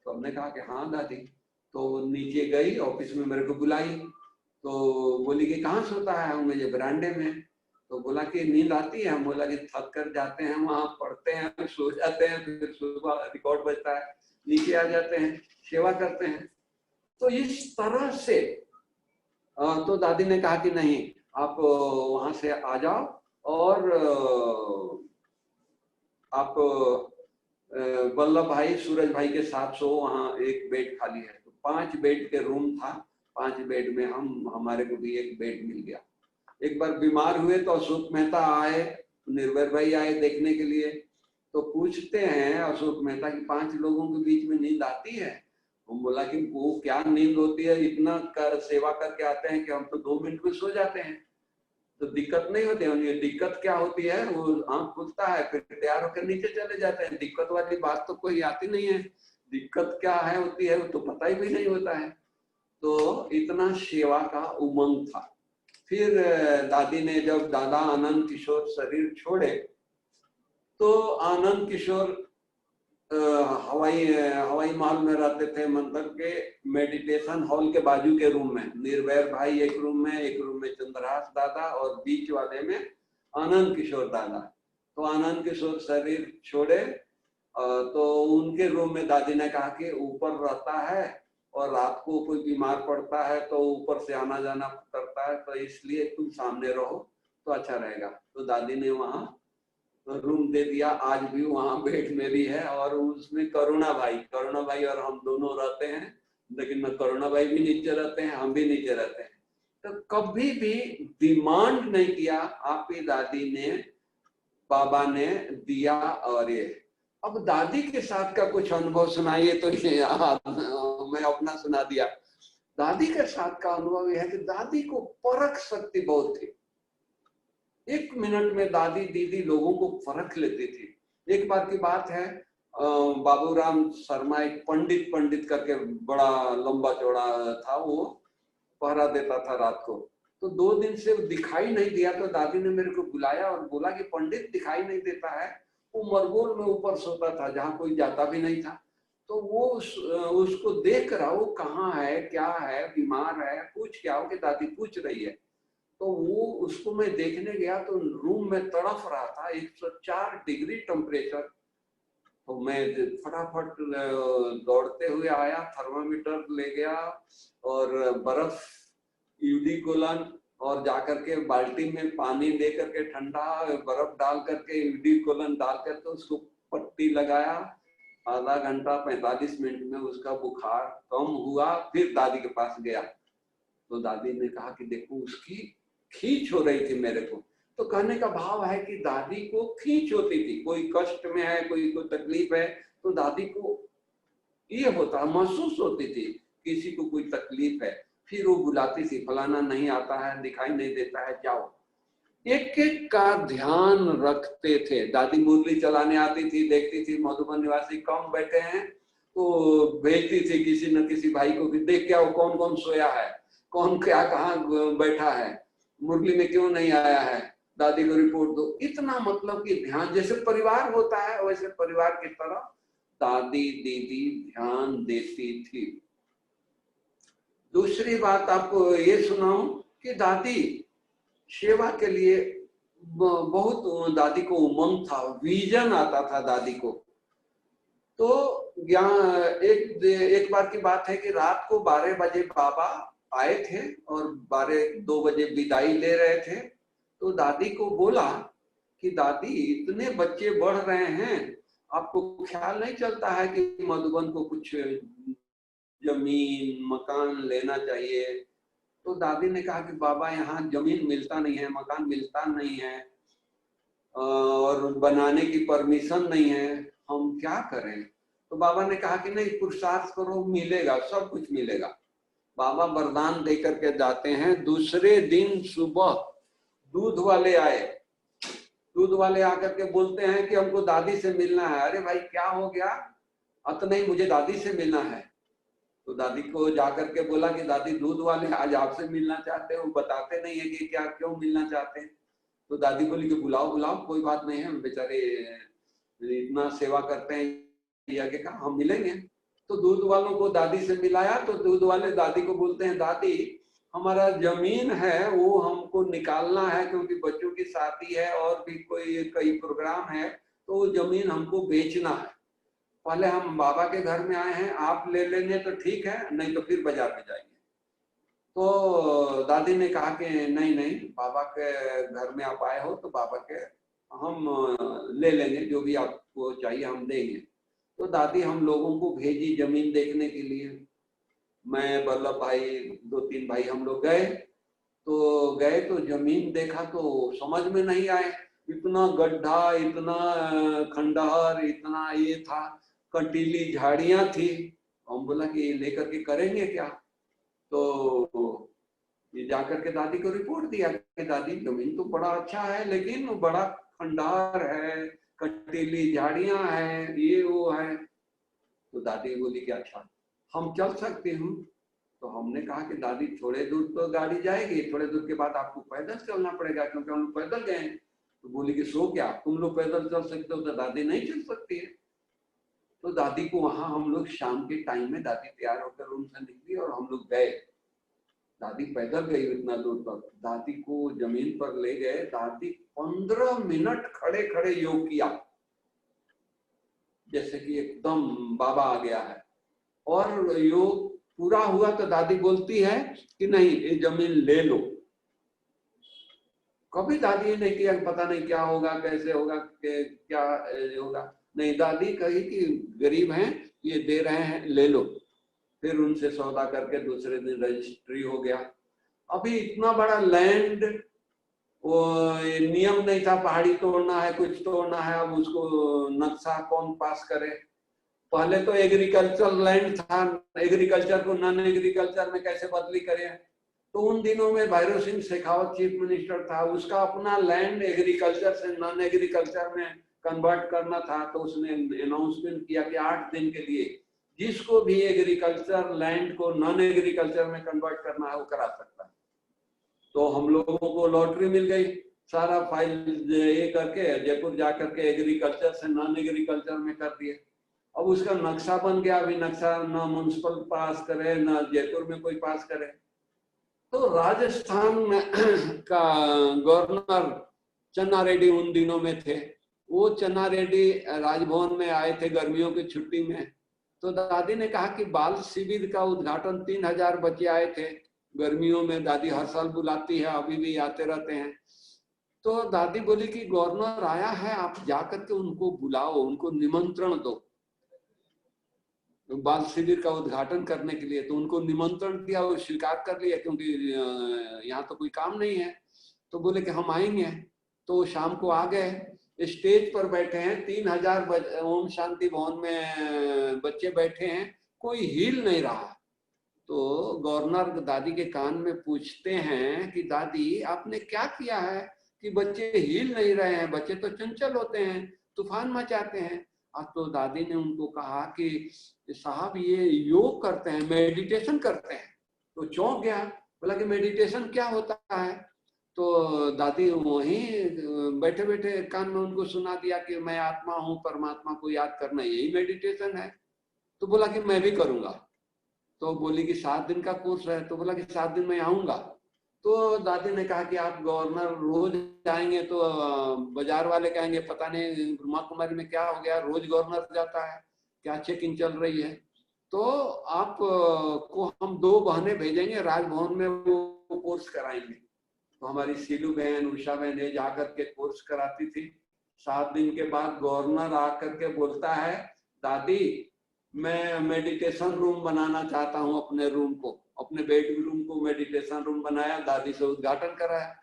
तो हमने कहा कि हाँ दादी। तो नीचे गई, ऑफिस में मेरे को बुलाई, तो बोली कि कहाँ सोता है। हम मुझे बरांडे में। तो बोला कि नींद आती है। हम बोला कि थक कर जाते हैं, वहां पढ़ते हैं, सो जाते हैं, फिर सुबह रिकॉर्ड बजता है, नीचे आ जाते हैं, सेवा करते हैं। तो इस तरह से तो दादी ने कहा कि नहीं, आप वहां से आ जाओ और आप वल्लभ भाई, सूरज भाई के साथ सो, वहाँ एक बेड खाली है। तो 5 बेड के रूम था, 5 बेड में हमारे को भी एक बेड मिल गया। एक बार बीमार हुए तो अशोक मेहता आए, निर्भय भाई आए देखने के लिए। तो पूछते हैं अशोक मेहता कि 5 लोगों के बीच में नींद आती है। हम बोला कि वो क्या नींद होती है, इतना सेवा करके आते हैं कि हम तो 2 मिनट में सो जाते हैं, तो दिक्कत नहीं होती है। दिक्कत क्या होती है, वो आंख खुलता है फिर तैयार होकर नीचे चले जाते हैं। दिक्कत वाली बात तो कोई आती नहीं है। दिक्कत क्या है होती है वो तो पता ही भी नहीं होता है। तो इतना सेवा का उमंग था। फिर दादी ने, जब दादा आनंद किशोर शरीर छोड़े, तो आनंद किशोर हवाई महल में रहते थे, मतलब के मेडिटेशन हॉल के बाजू के रूम में। निर्भय भाई एक रूम में चंद्रहास दादा, और बीच वाले में आनंद किशोर दादा। तो आनंद किशोर शरीर छोड़े तो उनके रूम में दादी ने कहा कि ऊपर रहता है और रात को कोई बीमार पड़ता है तो ऊपर से आना जाना करता है, तो इसलिए तुम सामने रहो तो अच्छा रहेगा। तो दादी ने वहाँ रूम दे दिया। आज भी वहाँ बेड मेरी है, और उसमें करुणा भाई और हम दोनों रहते हैं। लेकिन करुणा भाई भी नीचे रहते हैं, हम भी नीचे रहते हैं। तो कभी भी डिमांड नहीं किया, आपकी दादी ने, बाबा ने दिया। और ये अब दादी के साथ का कुछ अनुभव सुनाइए। तो ये मैं अपना सुना दिया। दादी के साथ का अनुभव यह है कि दादी को परख शक्ति बहुत थी। 1 मिनट में दादी दीदी लोगों को परख लेती थी। एक बार की बात है, बाबूराम शर्मा एक पंडित करके बड़ा लंबा चौड़ा था, वो पहरा देता था रात को। तो 2 दिन से वो दिखाई नहीं दिया। तो दादी ने मेरे को बुलाया और बोला कि पंडित दिखाई नहीं देता है। वो मरगोल में ऊपर सोता था, जहाँ कोई जाता भी नहीं था। तो वो उसको देख रहा, वो कहाँ है, क्या है, बीमार है, पूछ क्या हो, कि दादी पूछ रही है। तो वो उसको मैं देखने गया तो रूम में तड़फ रहा था, 104 डिग्री टेम्परेचर। तो मैं फटाफट दौड़ते हुए आया, थर्मामीटर ले गया और बर्फ, यूडी कोलन, और जाकर के बाल्टी में पानी दे करके ठंडा बर्फ डाल करके यूडी कोलन डाल करके उसको पट्टी लगाया। आधा घंटा 45 मिनट में उसका बुखार कम हुआ। फिर दादी के पास गया तो दादी ने कहा कि देखो उसकी खींच हो रही थी मेरे को। तो कहने का भाव है कि दादी को खींच होती थी, कोई कष्ट में है, कोई को तकलीफ है, तो दादी को ये होता, महसूस होती थी किसी को कोई तकलीफ है। फिर वो बुलाती थी, फलाना नहीं आता है, दिखाई नहीं देता है, जाओ। एक एक का ध्यान रखते थे। दादी मुरली चलाने आती थी, देखती थी मधुबन निवासी कम बैठे हैं तो भेजती थी किसी न किसी भाई को कि देख क्या वो कौन कौन सोया है, कौन क्या कहाँ बैठा है, मुरली में क्यों नहीं आया है, दादी को रिपोर्ट दो। इतना मतलब कि ध्यान, जैसे परिवार होता है वैसे परिवार की तरह दादी दीदी ध्यान देती थी। दूसरी बात आपको ये सुनाऊं कि दादी सेवा के लिए बहुत, दादी को उमंग था, विजन आता था दादी को। तो यहाँ एक बार की बात है कि रात को 12 बजे बाबा आए थे और 2 बजे विदाई ले रहे थे। तो दादी को बोला कि दादी इतने बच्चे बढ़ रहे हैं, आपको ख्याल नहीं चलता है कि मधुबन को कुछ जमीन मकान लेना चाहिए। तो दादी ने कहा कि बाबा यहाँ जमीन मिलता नहीं है, मकान मिलता नहीं है और बनाने की परमिशन नहीं है, हम क्या करें। तो बाबा ने कहा कि नहीं, पुरुषार्थ करो, मिलेगा, सब कुछ मिलेगा। बाबा वरदान दे करके जाते हैं। दूसरे दिन सुबह दूध वाले आए। दूध वाले आकर के बोलते हैं कि हमको दादी से मिलना है। अरे भाई क्या हो गया? नहीं, मुझे दादी से मिलना है। तो दादी को जाकर के बोला कि दादी, दूध वाले आज आपसे मिलना चाहते हैं, वो बताते नहीं है कि क्या क्यों मिलना चाहते हैं। तो दादी बोली कि बुलाओ बुलाओ, कोई बात नहीं है, बेचारे इतना सेवा करते हैं, ये आगे कहा हम मिलेंगे। तो दूध वालों को दादी से मिलाया। तो दूध वाले दादी को बोलते हैं, दादी हमारा जमीन है वो हमको निकालना है, क्योंकि बच्चों की शादी है और भी कोई कई प्रोग्राम है, तो वो जमीन हमको बेचना है। पहले हम बाबा के घर में आए हैं, आप ले लेंगे तो ठीक है, नहीं तो फिर बाजार में जाएंगे। तो दादी ने कहा कि नहीं नहीं, बाबा के घर में आप आए हो तो बाबा के हम ले लेंगे, जो भी आपको चाहिए हम देंगे। तो दादी हम लोगों को भेजी जमीन देखने के लिए। मैं, बल्लभ भाई, 2-3 भाई हम लोग गए। तो जमीन देखा तो समझ में नहीं आए, इतना गड्ढा, इतना खंडहर, इतना ये था, कंटीली झाड़ियां थी। हम बोला कि लेकर के करेंगे क्या? तो ये जाकर के दादी को रिपोर्ट दिया कि दादी जमीन तो बड़ा अच्छा है, लेकिन बड़ा खंडहर है, कंटीली झाड़ियां हैं, ये वो है। तो दादी बोली कि अच्छा हम चल सकते हूँ। तो हमने कहा कि दादी थोड़े दूर तो गाड़ी जाएगी, थोड़े दूर के बाद आपको पैदल चलना पड़ेगा, क्योंकि हम लोग पैदल गए। तो बोली कि सो क्या, तुम लोग पैदल चल सकते हो तो दादी नहीं चल सकती है? तो दादी को वहां हम लोग शाम के टाइम में दादी तैयार होकर रूम से निकली और हम लोग गए। दादी पैदल गई इतना दूर तक, दादी को जमीन पर ले गए। दादी 15 मिनट खड़े खड़े योग किया, जैसे कि एकदम बाबा आ गया है। और योग पूरा हुआ तो दादी बोलती है कि नहीं, ये जमीन ले लो। कभी दादी ने किया पता नहीं क्या होगा, कैसे होगा, क्या होगा, नहीं, दादी कही कि गरीब हैं, ये दे रहे हैं, ले लो। फिर उनसे सौदा करके दूसरे दिन रजिस्ट्री हो गया। अभी इतना बड़ा लैंड, वो नियम नहीं था पहाड़ी तोड़ना है, कुछ तोड़ना है, अब उसको नक्शा कौन पास करे? पहले तो एग्रीकल्चर लैंड था, एग्रीकल्चर को नॉन एग्रीकल्चर में कैसे बदली करें? तो उन दिनों में भैरव सिंह शेखावत चीफ मिनिस्टर था, उसका अपना लैंड एग्रीकल्चर से नॉन एग्रीकल्चर में कन्वर्ट करना था। तो उसने अनाउंसमेंट किया कि 8 दिन के लिए जिसको भी एग्रीकल्चर लैंड को नॉन एग्रीकल्चर में कन्वर्ट करना है वो करा सकता है। तो हम लोगों को लॉटरी मिल गई, सारा फाइल ये करके जयपुर जाकर के एग्रीकल्चर से नॉन एग्रीकल्चर में कर दिए। अब उसका नक्शा बन गया। अभी नक्शा ना म्युनिसिपल पास करे, ना जयपुर में कोई पास करे। तो राजस्थान का गवर्नर चन्ना रेड्डी उन दिनों में थे। वो चन्ना रेड्डी राजभवन में आए थे गर्मियों की छुट्टी में। तो दादी ने कहा कि बाल शिविर का उद्घाटन, 3000 बच्चे आए थे गर्मियों में। दादी हर साल बुलाती है, अभी भी आते रहते हैं। तो दादी बोली कि गवर्नर आया है, आप जाकर के उनको बुलाओ, उनको निमंत्रण दो बाल शिविर का उद्घाटन करने के लिए। तो उनको निमंत्रण दिया, वो स्वीकार कर लिया, क्योंकि यहाँ तो कोई काम नहीं है। तो बोले कि हम आएंगे। तो शाम को आ गए, स्टेज पर बैठे हैं, 3000 ओम शांति भवन में बच्चे बैठे हैं, कोई हिल नहीं रहा। तो गवर्नर दादी के कान में पूछते हैं कि दादी आपने क्या किया है कि बच्चे हिल नहीं रहे हैं? बच्चे तो चंचल होते हैं, तूफान मचाते हैं। तो दादी ने उनको कहा कि साहब ये योग करते हैं, मेडिटेशन करते हैं। तो चौंक गया, बोला कि मेडिटेशन क्या होता है? तो दादी वहीं बैठे बैठे कान में उनको सुना दिया कि मैं आत्मा हूँ, परमात्मा को याद करना यही मेडिटेशन है। तो बोला कि मैं भी करूंगा। तो बोली कि 7 दिन का कोर्स है। तो बोला कि 7 दिन में आऊंगा। तो दादी ने कहा कि आप गवर्नर रोज आएंगे तो बाजार वाले कहेंगे पता नहीं ब्रह्मा कुमारी में क्या हो गया, रोज गवर्नर जाता है, क्या चेकिंग चल रही है। तो आप को हम 2 बहनें भेजेंगे, राजभवन में वो कोर्स कराएंगे। तो हमारी सीलू बहन, उषा बहन ये जाकर के कोर्स कराती थी। 7 दिन के बाद गवर्नर आकर के बोलता है, दादी मैं मेडिटेशन रूम बनाना चाहता हूँ अपने रूम को, अपने बेडरूम को मेडिटेशन रूम बनाया, दादी से उद्घाटन कराया।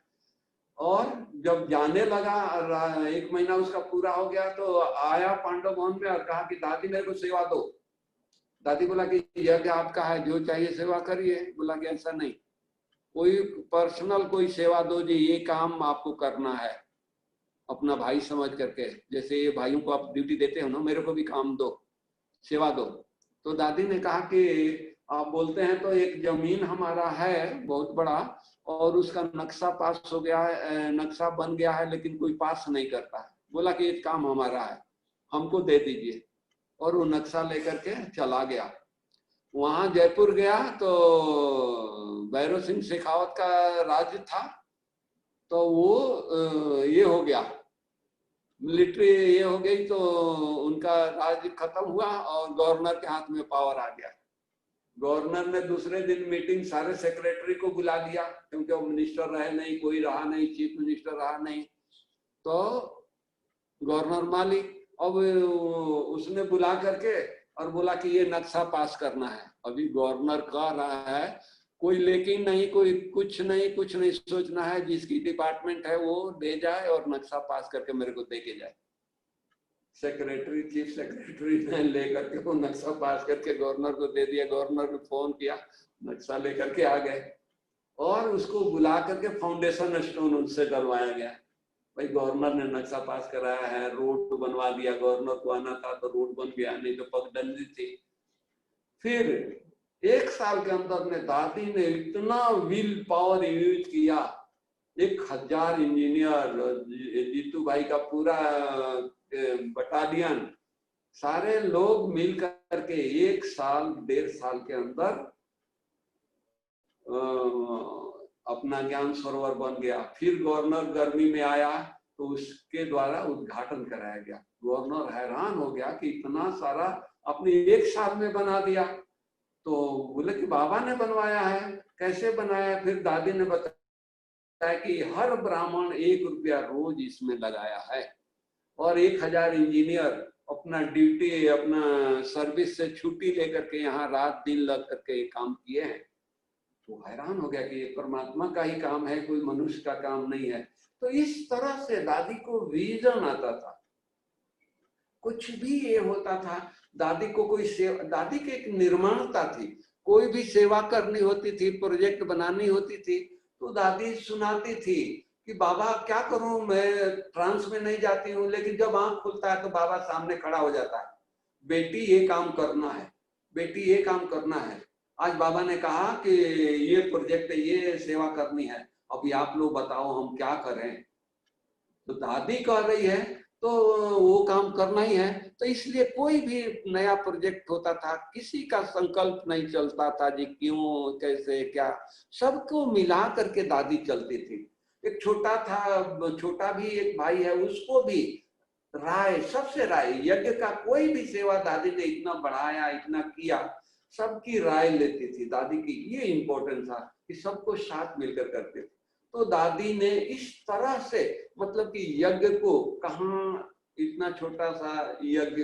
और जब जाने लगा, 1 महीना उसका पूरा हो गया, तो आया पांडव भवन में और कहा कि दादी मेरे को सेवा दो। दादी बोला कि यज्ञ आपका है, जो चाहिए सेवा करिए। बोला कि ऐसा नहीं, कोई पर्सनल कोई सेवा दो जी, ये काम आपको करना है अपना भाई समझ करके, जैसे ये भाइयों को आप ड्यूटी देते हो ना, मेरे को भी काम दो, सेवा दो। तो दादी ने कहा कि आप बोलते हैं तो एक जमीन हमारा है बहुत बड़ा, और उसका नक्शा पास हो गया है, नक्शा बन गया है, लेकिन कोई पास नहीं करता है। बोला कि एक काम हमारा है, हमको दे दीजिए। और वो नक्शा लेकर के चला गया। वहां जयपुर गया तो भैरव सिंह शेखावत का राज्य था, तो वो ये हो गया, मिलिट्री ये हो गई, तो उनका राज्य खत्म हुआ और गवर्नर के हाथ में पावर आ गया। गवर्नर ने दूसरे दिन मीटिंग सारे सेक्रेटरी को बुला लिया, क्योंकि वो मिनिस्टर रहे नहीं, कोई रहा नहीं, चीफ मिनिस्टर रहा नहीं, तो गवर्नर मालिक अब उसने बुला करके और बोला कि ये नक्शा पास करना है। अभी गवर्नर कह रहा है कोई लेकिन नहीं, कोई कुछ नहीं सोचना है, जिसकी डिपार्टमेंट है वो दे जाए और नक्शा पास करके मेरे को दे के जाए। सेक्रेटरी, चीफ सेक्रेटरी ने लेकर के वो नक्शा पास करके गवर्नर को दे दिया। गवर्नर को फोन किया, नक्शा लेकर के आ गए और उसको बुला करके फाउंडेशन स्टोन उनसे डलवाया गया। भाई गवर्नर ने नक्शा पास कराया है, रोड बनवा दिया, गवर्नर को आना था तो रोड बन गया, नहीं तो पगडंडी थी। फिर 1 साल के अंदर में दादी ने इतना विल पावर यूज किया, 1000 इंजीनियर, जीतू भाई का पूरा बटालियन, सारे लोग मिल करके 1 साल 1.5 साल के अंदर अपना ज्ञान सरोवर बन गया। फिर गवर्नर गर्मी में आया तो उसके द्वारा उद्घाटन कराया गया। गवर्नर हैरान हो गया कि इतना सारा अपने 1 साल में बना दिया। तो बोले कि बाबा ने बनवाया है। कैसे बनाया? फिर दादी ने बताया कि हर ब्राह्मण 1 रुपया रोज इसमें लगाया है और 1000 इंजीनियर अपना ड्यूटी, अपना सर्विस से छुट्टी लेकर के यहाँ रात दिन लग करके काम किए हैं। तो हैरान हो गया कि ये परमात्मा का ही काम है, कोई मनुष्य का काम नहीं है। तो इस तरह से दादी को विजन आता था, कुछ भी ये होता था। दादी को कोई सेवा, दादी की एक निर्माणता थी, कोई भी सेवा करनी होती थी, प्रोजेक्ट बनानी होती थी तो दादी सुनाती थी कि बाबा क्या करूं, मैं ट्रांस में नहीं जाती हूँ, लेकिन जब आंख खुलता है तो बाबा सामने खड़ा हो जाता है, बेटी ये काम करना है, बेटी ये काम करना है। आज बाबा ने कहा कि ये प्रोजेक्ट, ये सेवा करनी है, अभी आप लोग बताओ हम क्या करें। तो दादी कह रही है तो वो काम करना ही है। तो इसलिए कोई भी नया प्रोजेक्ट होता था, किसी का संकल्प नहीं चलता था जी क्यों, कैसे, क्या, सबको मिला करके दादी चलती थी। एक छोटा भी एक भाई है, उसको भी राय, सबसे राय, यज्ञ का कोई भी सेवा दादी ने इतना बढ़ाया, इतना किया, सबकी राय लेती थी। दादी की ये इम्पोर्टेंस था कि सबको साथ मिलकर करते थे। तो दादी ने इस तरह से, मतलब कि यज्ञ को, कहाँ इतना छोटा सा यज्ञ,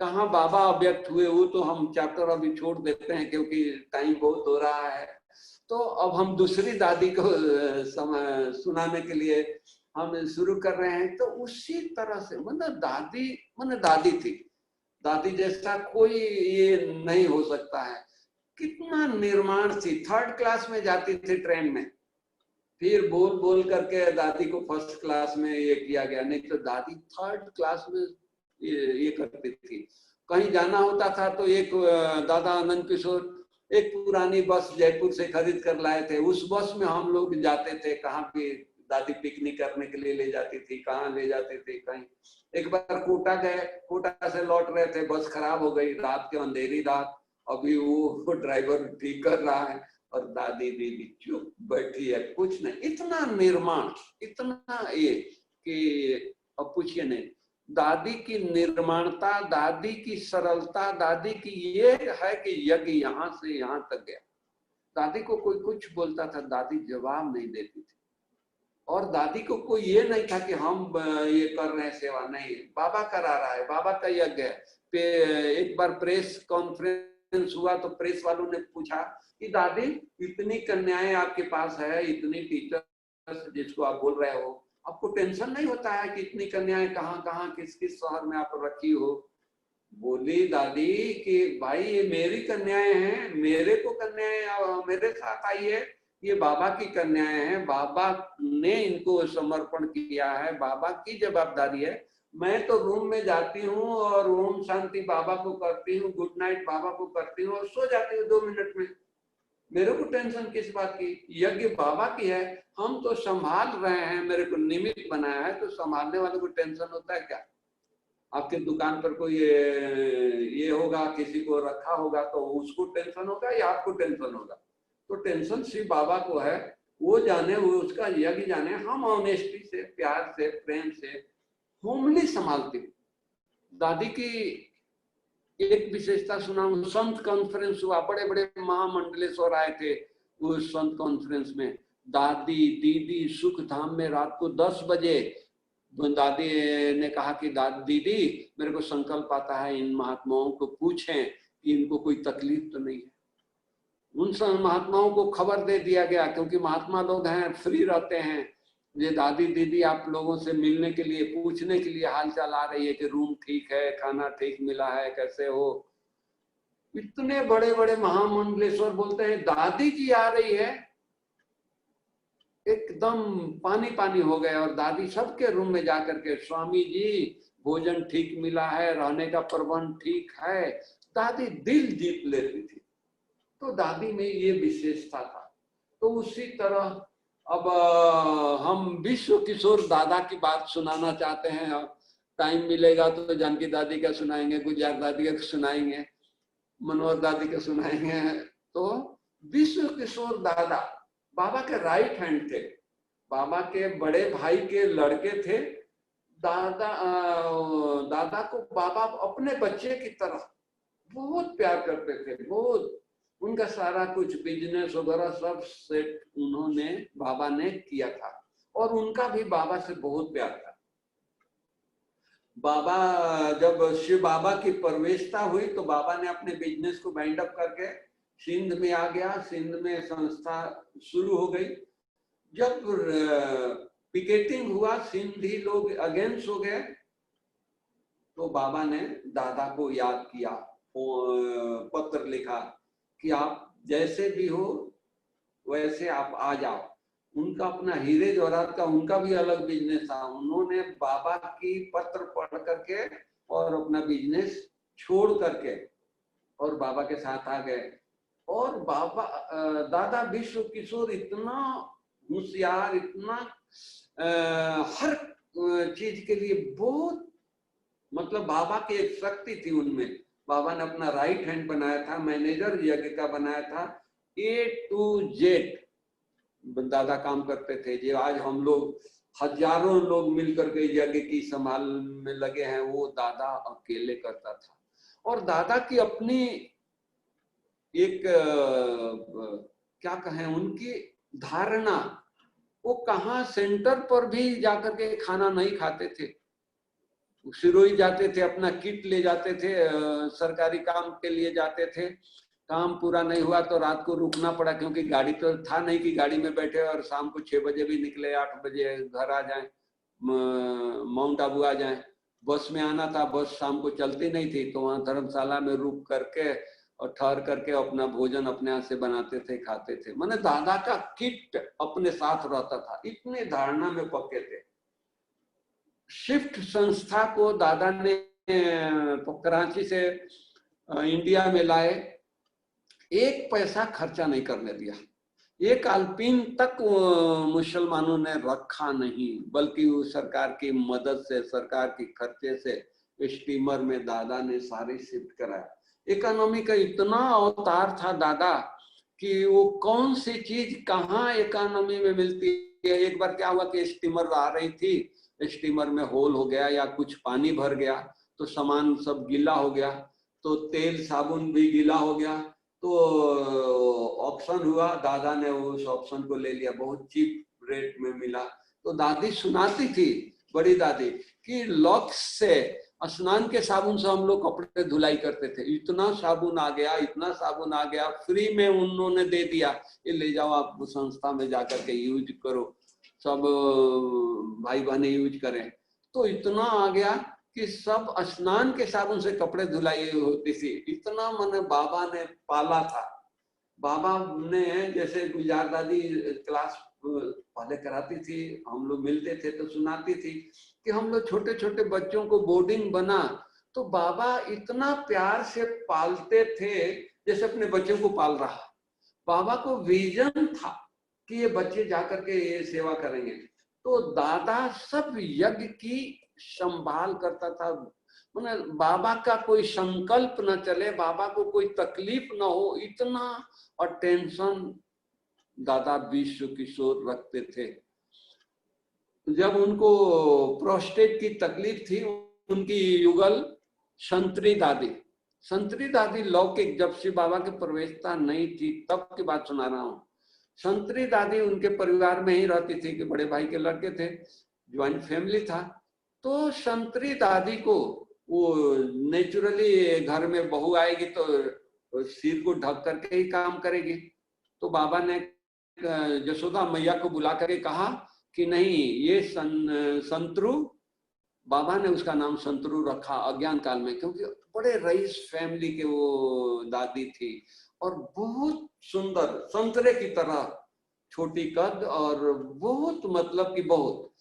कहाँ बाबा अव्यक्त हुए, वो तो हम चैप्टर अभी छोड़ देते हैं क्योंकि टाइम बहुत हो रहा है। तो अब हम दूसरी दादी को सुनाने के लिए हम शुरू कर रहे हैं। तो उसी तरह से मतलब दादी थी, दादी जैसा कोई ये नहीं हो सकता है। कितना निर्माण थी। 3rd क्लास में जाती थी ट्रेन में, फिर बोल बोल करके दादी को 1st क्लास में ये किया गया, नहीं तो दादी 3rd क्लास में ये करती थी। कहीं जाना होता था तो एक दादा आनंद किशोर एक पुरानी बस जयपुर से खरीद कर लाए थे, उस बस में हम लोग जाते थे। कहाँ भी दादी पिकनिक करने के लिए ले जाती थी, कहाँ ले जाती थी, कहीं। एक बार कोटा गए, कोटा से लौट रहे थे, बस खराब हो गई, रात के अंधेरी रात, अभी वो ड्राइवर ठीक कर रहा है और दादी दीदी चुप बैठी है, कुछ नहीं। इतना निर्माण, इतना ये कि अब पूछिए नहीं। दादी की निर्माणता, दादी की सरलता, दादी की ये है कि यज्ञ यहाँ से यहाँ तक गया। दादी को कोई कुछ बोलता था, दादी जवाब नहीं देती थी। और दादी को कोई ये नहीं था कि हम ये कर रहे हैं सेवा, नहीं, बाबा करा रहा है, बाबा का यज्ञ है। एक बार प्रेस कॉन्फ्रेंस हुआ तो प्रेस वालों ने पूछा कि दादी इतनी कन्याएं आपके पास है, इतनी टीचर जिसको आप बोल रहे हो, आपको टेंशन नहीं होता है कि इतनी कन्याएं कहाँ कहाँ किस किस शहर में आप रखी हो? बोली दादी कि भाई ये मेरी कन्याएं हैं, मेरे को कन्याएं मेरे साथ आई है, ये बाबा की कन्याएं हैं, बाबा ने इनको समर्पण किया है, बाबा की जवाबदारी है। मैं तो रूम में जाती हूँ और ओम शांति बाबा को करती हूँ, गुड नाइट बाबा को करती हूँ और सो जाती हूँ 2 मिनट में। मेरे को टेंशन किस बात की? यज्ञ बाबा की है, हम तो संभाल रहे हैं, मेरे को निमित्त बनाया है, तो संभालने वाले को टेंशन होता है क्या? आपके दुकान पर कोई ये होगा, किसी को रखा होगा तो उसको टेंशन होगा या आपको टेंशन होगा? तो टेंशन सिर्फ बाबा को है, वो जाने, वो उसका यज्ञ जाने। हम ऑनेस्टी से, प्यार से, प्रेम से होमली संभालते। दादी की एक विशेषता सुनाऊं, संत कॉन्फ्रेंस हुआ, बड़े बड़े महामंडलेश्वर आए थे उस संत कॉन्फ्रेंस में। दादी दीदी सुख धाम में रात को 10 बजे दादी ने कहा कि दीदी मेरे को संकल्प आता है, इन महात्माओं को पूछें कि इनको कोई तकलीफ तो नहीं है। उन महात्माओं को खबर दे दिया गया, क्योंकि महात्मा लोग हैं, फ्री रहते हैं। ये दादी दीदी आप लोगों से मिलने के लिए, पूछने के लिए हालचाल आ रही है कि रूम ठीक है, खाना ठीक मिला है, कैसे हो। इतने बड़े बड़े महामंडलेश्वर बोलते हैं दादी जी आ रही है, एकदम पानी पानी हो गया। और दादी सबके रूम में जाकर के, स्वामी जी भोजन ठीक मिला है, रहने का प्रबंध ठीक है, दादी दिल जीत लेती थी। तो दादी में ये विशेषता था। तो उसी तरह अब हम विश्व किशोर दादा की बात सुनाना चाहते हैं। टाइम मिलेगा तो जानकी दादी का सुनाएंगे, गुजरात दादी का सुनाएंगे, मनोहर दादी का सुनाएंगे। तो विश्व किशोर दादा बाबा के राइट हैंड थे, बाबा के बड़े भाई के लड़के थे। दादा को बाबा अपने बच्चे की तरह बहुत प्यार करते थे, बहुत। उनका सारा कुछ बिजनेस वगैरह सब सेट उन्होंने, बाबा ने किया था, और उनका भी बाबा से बहुत प्यार था। बाबा जब शिव बाबा की प्रवेशता हुई तो बाबा ने अपने बिजनेस को बाइंड अप करके सिंध में आ गया। सिंध में संस्था शुरू हो गई। जब पिकेटिंग हुआ, सिंधी लोग अगेंस्ट हो गए, तो बाबा ने दादा को याद किया, पत्र लिखा कि आप जैसे भी हो वैसे आप आ जाओ। उनका अपना हीरे जवाहरात का उनका भी अलग बिजनेस था। उन्होंने बाबा की पत्र पढ़ करके और अपना बिजनेस छोड़ करके और बाबा के साथ आ गए। और बाबा दादा विश्व किशोर इतना होशियार, इतना हर चीज के लिए बहुत, मतलब बाबा की एक शक्ति थी उनमें। बाबा ने अपना राइट हैंड बनाया था, मैनेजर यज्ञ का बनाया था, A to Z दादा काम करते थे। जो आज हम लोग हजारों लोग मिलकर के यज्ञ की संभाल में लगे हैं, वो दादा अकेले करता था। और दादा की अपनी एक क्या कहें, उनकी धारणा, वो कहाँ सेंटर पर भी जाकर के खाना नहीं खाते थे। सिरोही जाते थे, अपना किट ले जाते थे, सरकारी काम के लिए जाते थे। काम पूरा नहीं हुआ तो रात को रुकना पड़ा, क्योंकि गाड़ी तो था नहीं कि गाड़ी में बैठे और शाम को 6 बजे भी निकले, 8 बजे घर आ जाए, माउंट आबू आ जाए। बस में आना था, बस शाम को चलती नहीं थी, तो वहाँ धर्मशाला में रुक करके और ठहर करके अपना भोजन अपने हाथ से बनाते थे, खाते थे। माने दादा का किट अपने साथ रहता था, इतने धारणा में पक्के थे। शिफ्ट संस्था को दादा ने कराची से इंडिया में लाए, एक पैसा खर्चा नहीं करने दिया। एक अल्पीन तक मुसलमानों ने रखा नहीं, बल्कि वो सरकार की मदद से, सरकार की खर्चे से स्टीमर में दादा ने सारे शिफ्ट कराया। इकोनॉमी का इतना अवतार था दादा कि वो कौन सी चीज कहाँ इकोनॉमी में मिलती है। एक बार क्या हुआ कि स्टीमर आ रही थी, स्टीमर में होल हो गया या कुछ पानी भर गया तो सामान सब गीला हो गया, तो तेल साबुन भी गीला हो गया। तो ऑप्शन हुआ, दादा ने उस ऑप्शन को ले लिया, बहुत चीप रेट में मिला। तो दादी सुनाती थी, बड़ी दादी, कि लॉक्स से, स्नान के साबुन से हम लोग कपड़े धुलाई करते थे। इतना साबुन आ गया, इतना साबुन आ गया, फ्री में उन्होंने दे दिया, ये ले जाओ आप संस्था में जाकर के यूज करो। सब भाई बहन यूज करें। तो इतना आ गया कि सब स्नान के साबुन से कपड़े धुलाई होती थी, इतना मैंने बाबा ने पाला था। बाबा ने जैसे गुलजार दादी क्लास पहले कराती थी, हम लोग मिलते थे तो सुनाती थी कि हम लोग छोटे छोटे बच्चों को बोर्डिंग बना तो बाबा इतना प्यार से पालते थे जैसे अपने बच्चों को पाल रहा। बाबा को विजन था कि ये बच्चे जाकर के ये सेवा करेंगे। तो दादा सब यज्ञ की संभाल करता था। मैंने बाबा का कोई संकल्प न चले, बाबा को कोई तकलीफ न हो, इतना अटेंशन दादा विश्व किशोर रखते थे। जब उनको प्रोस्टेट की तकलीफ थी, उनकी युगल संतरी दादी लौकिक, जब शिव बाबा की प्रवेशता नहीं थी तब की बात सुना रहा हूँ। संतरी दादी उनके परिवार में ही रहती थी कि बड़े भाई के लड़के थे, ज्वाइंट फैमिली था। तो संतरी दादी को वो नेचुरली घर में बहू आएगी तो सिर को ढक करके ही काम करेगी। तो बाबा ने यशोदा मैया को बुला करके कहा कि नहीं, ये संतरू, बाबा ने उसका नाम संतरू रखा अज्ञान काल में, क्योंकि बड़े रईस फैमिली के वो दादी थी और बहुत सुंदर, संतरे की तरह छोटी कद और बहुत मतलब कि बहुत।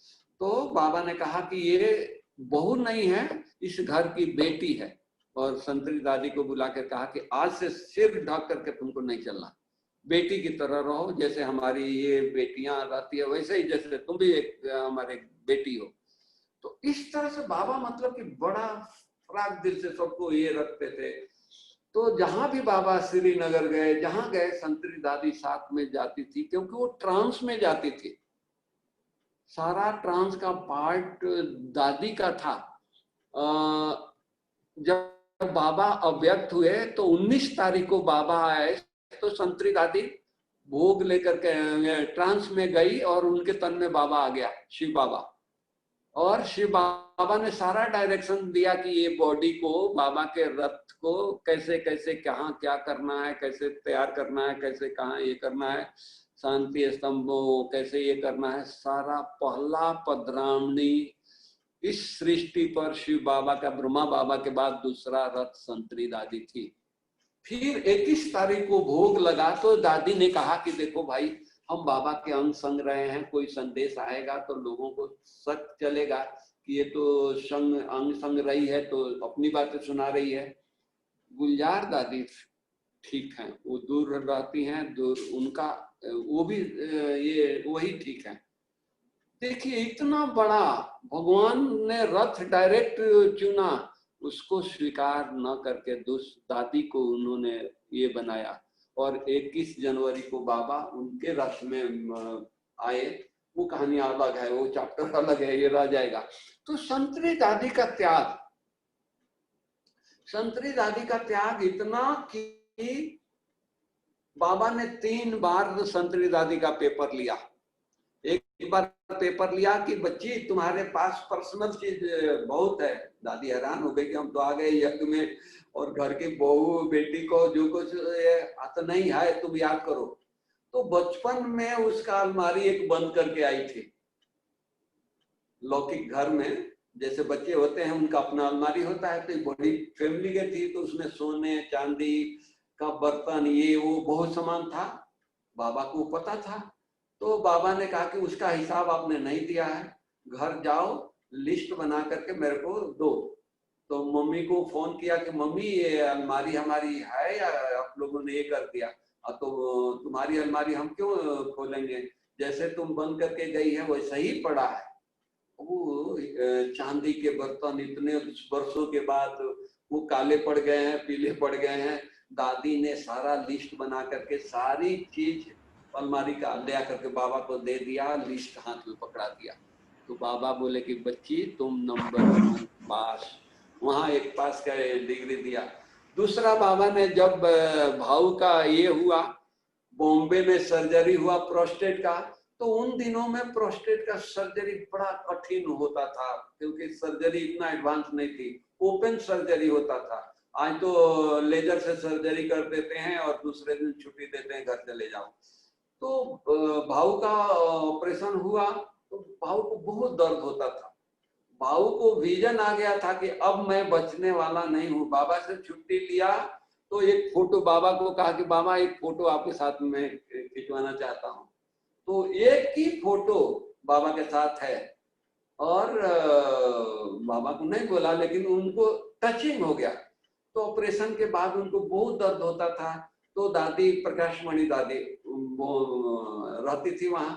तो बाबा ने कहा कि ये बहू नहीं है, इस घर की बेटी है। और संतरी दादी को बुलाकर कहा कि आज से सिर ढक करके तुमको नहीं चलना, बेटी की तरह रहो, जैसे हमारी ये बेटियां रहती है वैसे ही, जैसे तुम भी एक हमारे बेटी हो। तो इस तरह से बाबा मतलब कि बड़ा फ्राक दिल से सबको ये रखते थे। तो जहां भी बाबा श्रीनगर गए, जहां गए, संतरी दादी साथ में जाती थी, क्योंकि वो ट्रांस में जाती थी। सारा ट्रांस का पार्ट दादी का था। जब बाबा अव्यक्त हुए तो 19 तारीख को बाबा आए, तो संतरी दादी भोग लेकर के ट्रांस में गई और उनके तन में बाबा आ गया, शिव बाबा। और शिव बाबा ने सारा डायरेक्शन दिया कि ये बॉडी को, बाबा के रथ को कैसे कैसे कहाँ क्या करना है, कैसे तैयार करना है, कैसे कहाँ ये करना है, शांति स्तंभ कैसे ये करना है। सारा पहला पधरामणी इस सृष्टि पर शिव बाबा का, ब्रह्मा बाबा के बाद दूसरा रथ संतरी दादी थी। फिर 21 तारीख को भोग लगा तो दादी ने कहा कि देखो भाई, हम बाबा के अंग संग रहे हैं, कोई संदेश आएगा तो लोगों को शक चलेगा कि ये तो अंग संग रही है तो अपनी बातें सुना रही है। गुलजार दादी ठीक है, वो दूर रहती हैं, दूर उनका वो भी ये वही ठीक है। देखिए इतना बड़ा भगवान ने रथ डायरेक्ट चुना, उसको स्वीकार न करके दादी को उन्होंने ये बनाया। और 21 जनवरी को बाबा उनके रथ में आए। वो कहानी अलग है, वो चैप्टर अलग है, ये रह जाएगा। तो संतरी दादी का त्याग, संतरी दादी का त्याग इतना कि बाबा ने 3 बार संतरी दादी का पेपर लिया। एक बार पेपर लिया कि बच्ची तुम्हारे पास पर्सनल चीज बहुत है। दादी हैरान हो गई कि हम तो आ गए यज्ञ में और घर की बहू बेटी को जो कुछ आता नहीं है तुम याद करो। तो बचपन में उसका अलमारी एक बंद करके आई थी। लौकिक घर में जैसे बच्चे होते हैं उनका अपना अलमारी होता है, तो बड़ी फैमिली के थी तो उसमें सोने चांदी का बर्तन ये वो बहुत सामान था। बाबा को पता था। तो बाबा ने कहा कि उसका हिसाब आपने नहीं दिया है, घर जाओ लिस्ट बना करके मेरे को दो। तो मम्मी को फोन किया कि मम्मी ये अलमारी हमारी है या आप लोगों ने ये कर दिया? तो तुम्हारी अलमारी हम क्यों खोलेंगे, जैसे तुम बंद करके गई है वैसा ही पड़ा है। वो चांदी के बर्तन इतने वर्षों के बाद वो काले पड़ गए हैं, पीले पड़ गए हैं। दादी ने सारा लिस्ट बना करके सारी चीज अलमारी का ले आकर के बाबा को दे दिया, लिस्ट हाथ में पकड़ा दिया। तो बाबा बोले कि बच्ची तुम नंबर 1 पास। वहां एक पास का डिग्री दिया। दूसरा बाबा ने जब भाऊ का ये हुआ, बॉम्बे में सर्जरी हुआ प्रोस्टेट का, तो उन दिनों में प्रोस्टेट का सर्जरी बड़ा कठिन होता था क्योंकि सर्जरी इतना एडवांस नहीं थी, ओपन सर्जरी होता था। आज तो लेजर से सर्जरी कर देते हैं और दूसरे दिन छुट्टी देते हैं, घर चले जाओ। तो भाऊ का ऑपरेशन हुआ तो भाऊ को बहुत दर्द होता था। भाऊ को विजन आ गया था कि अब मैं बचने वाला नहीं हूँ। बाबा से छुट्टी लिया तो एक फोटो, बाबा को कहा कि बाबा एक फोटो आपके साथ में खिंचवाना चाहता हूँ। तो एक ही फोटो बाबा के साथ है और बाबा को नहीं बोला, लेकिन उनको टचिंग हो गया। तो ऑपरेशन के बाद उनको बहुत दर्द होता था। तो दादी, प्रकाश मणि दादी वो रहती थी वहां,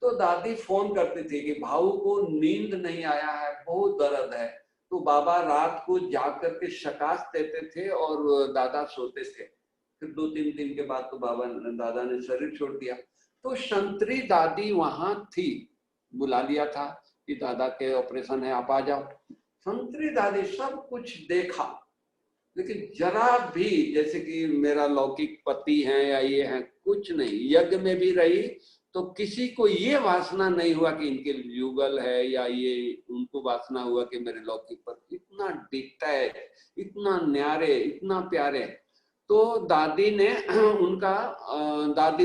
तो दादी फोन करती थी कि भाऊ को नींद नहीं आया है, बहुत दर्द है। तो बाबा रात को जाग करके शकाश देते थे और दादा सोते थे। फिर 2-3 दिन के बाद तो दादा ने शरीर छोड़ दिया। तो संतरी दादी वहां थी, बुला लिया था कि दादा के ऑपरेशन है, आप आ जाओ। संतरी दादी सब कुछ देखा, लेकिन जरा भी, जैसे कि मेरा लौकिक पति है या ये है, कुछ नहीं। यज्ञ में भी रही तो किसी को ये वासना नहीं हुआ कि इनके युगल है, या ये उनको वासना हुआ कि मेरे लौकिक पति। इतना डिटेल, इतना न्यारे, इतना प्यारे। तो दादी ने उनका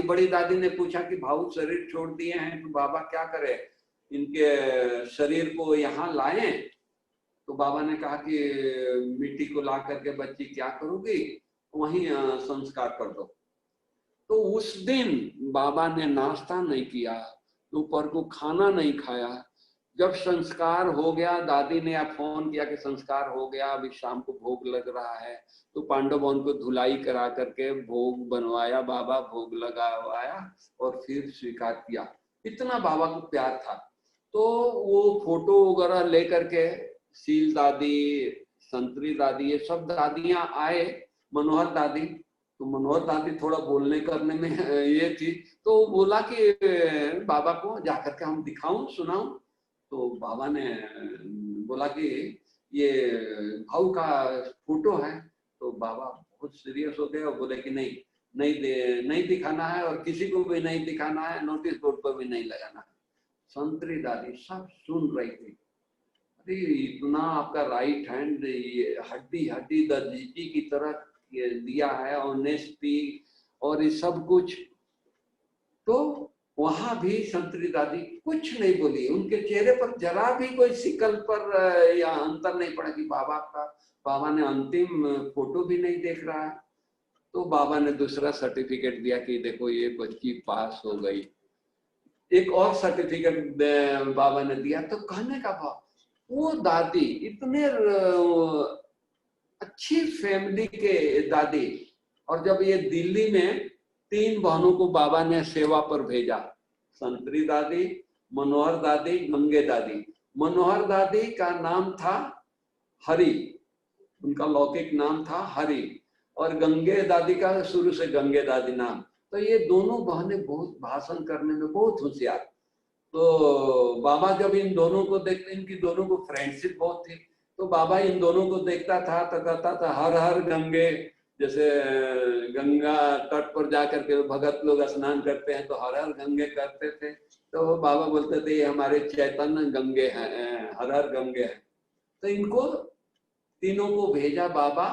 बड़ी दादी ने पूछा कि भाऊ शरीर छोड़ दिए हैं तो बाबा क्या करे, इनके शरीर को यहाँ लाएं। तो बाबा ने कहा कि मिट्टी को ला करके बच्ची क्या करोगी, वहीं संस्कार कर दो। तो उस दिन बाबा ने नाश्ता नहीं किया, दोपहर को खाना नहीं खाया। जब संस्कार हो गया, दादी ने फोन किया कि संस्कार हो गया, अभी शाम को भोग लग रहा है। तो पांडव उनको धुलाई करा करके भोग बनवाया, बाबा भोग लगाया और फिर स्वीकार किया। इतना बाबा को प्यार था। तो वो फोटो वगैरह लेकर के शील दादी, संतरी दादी, ये सब दादियां आए। मनोहर दादी, तो मनोहर दादी थोड़ा बोलने करने में ये थी, तो बोला कि बाबा को जाकर के हम दिखाऊं, सुनाऊं। तो बाबा ने बोला कि ये भाऊ का फोटो है। तो बाबा बहुत सीरियस हो गए और बोले कि नहीं दिखाना है, और किसी को भी नहीं दिखाना है, नोटिस बोर्ड पर भी नहीं लगाना है। संतरी दादी सब सुन रही थी। अरे इतना आपका राइट हैंड हड्डी दर्जी की तरह ये दिया है, ऑनेस्टी और ये सब कुछ। तो वहां भी संतरी दादी कुछ नहीं बोली। उनके चेहरे पर जरा भी कोई शिकल पर या अंतर नहीं पड़ा कि बाबा ने अंतिम फोटो भी नहीं देख रहा है। तो बाबा ने दूसरा सर्टिफिकेट दिया कि देखो ये बच्ची पास हो गई। एक और सर्टिफिकेट बाबा ने दिया। तो कहने का भाव, वो दादी इतने अच्छी फैमिली के दादी, और जब ये दिल्ली में 3 बहनों को बाबा ने सेवा पर भेजा, संतरी दादी, मनोहर दादी, गंगे दादी। मनोहर दादी का नाम था हरि, उनका लौकिक नाम था हरि, और गंगे दादी का शुरू से गंगे दादी नाम। तो ये दोनों बहनें बहुत भाषण करने में बहुत होशियार। तो बाबा जब इन दोनों को देखते, इनकी दोनों को फ्रेंडशिप बहुत थी, तो बाबा इन दोनों को देखता था तो कहता था हर हर गंगे। जैसे गंगा तट पर जाकर के भगत लोग स्नान करते हैं तो हर हर गंगे करते थे, तो बाबा बोलते थे ये हमारे चैतन्य गंगे हैं, हर हर गंगे हैं। तो इनको तीनों को भेजा बाबा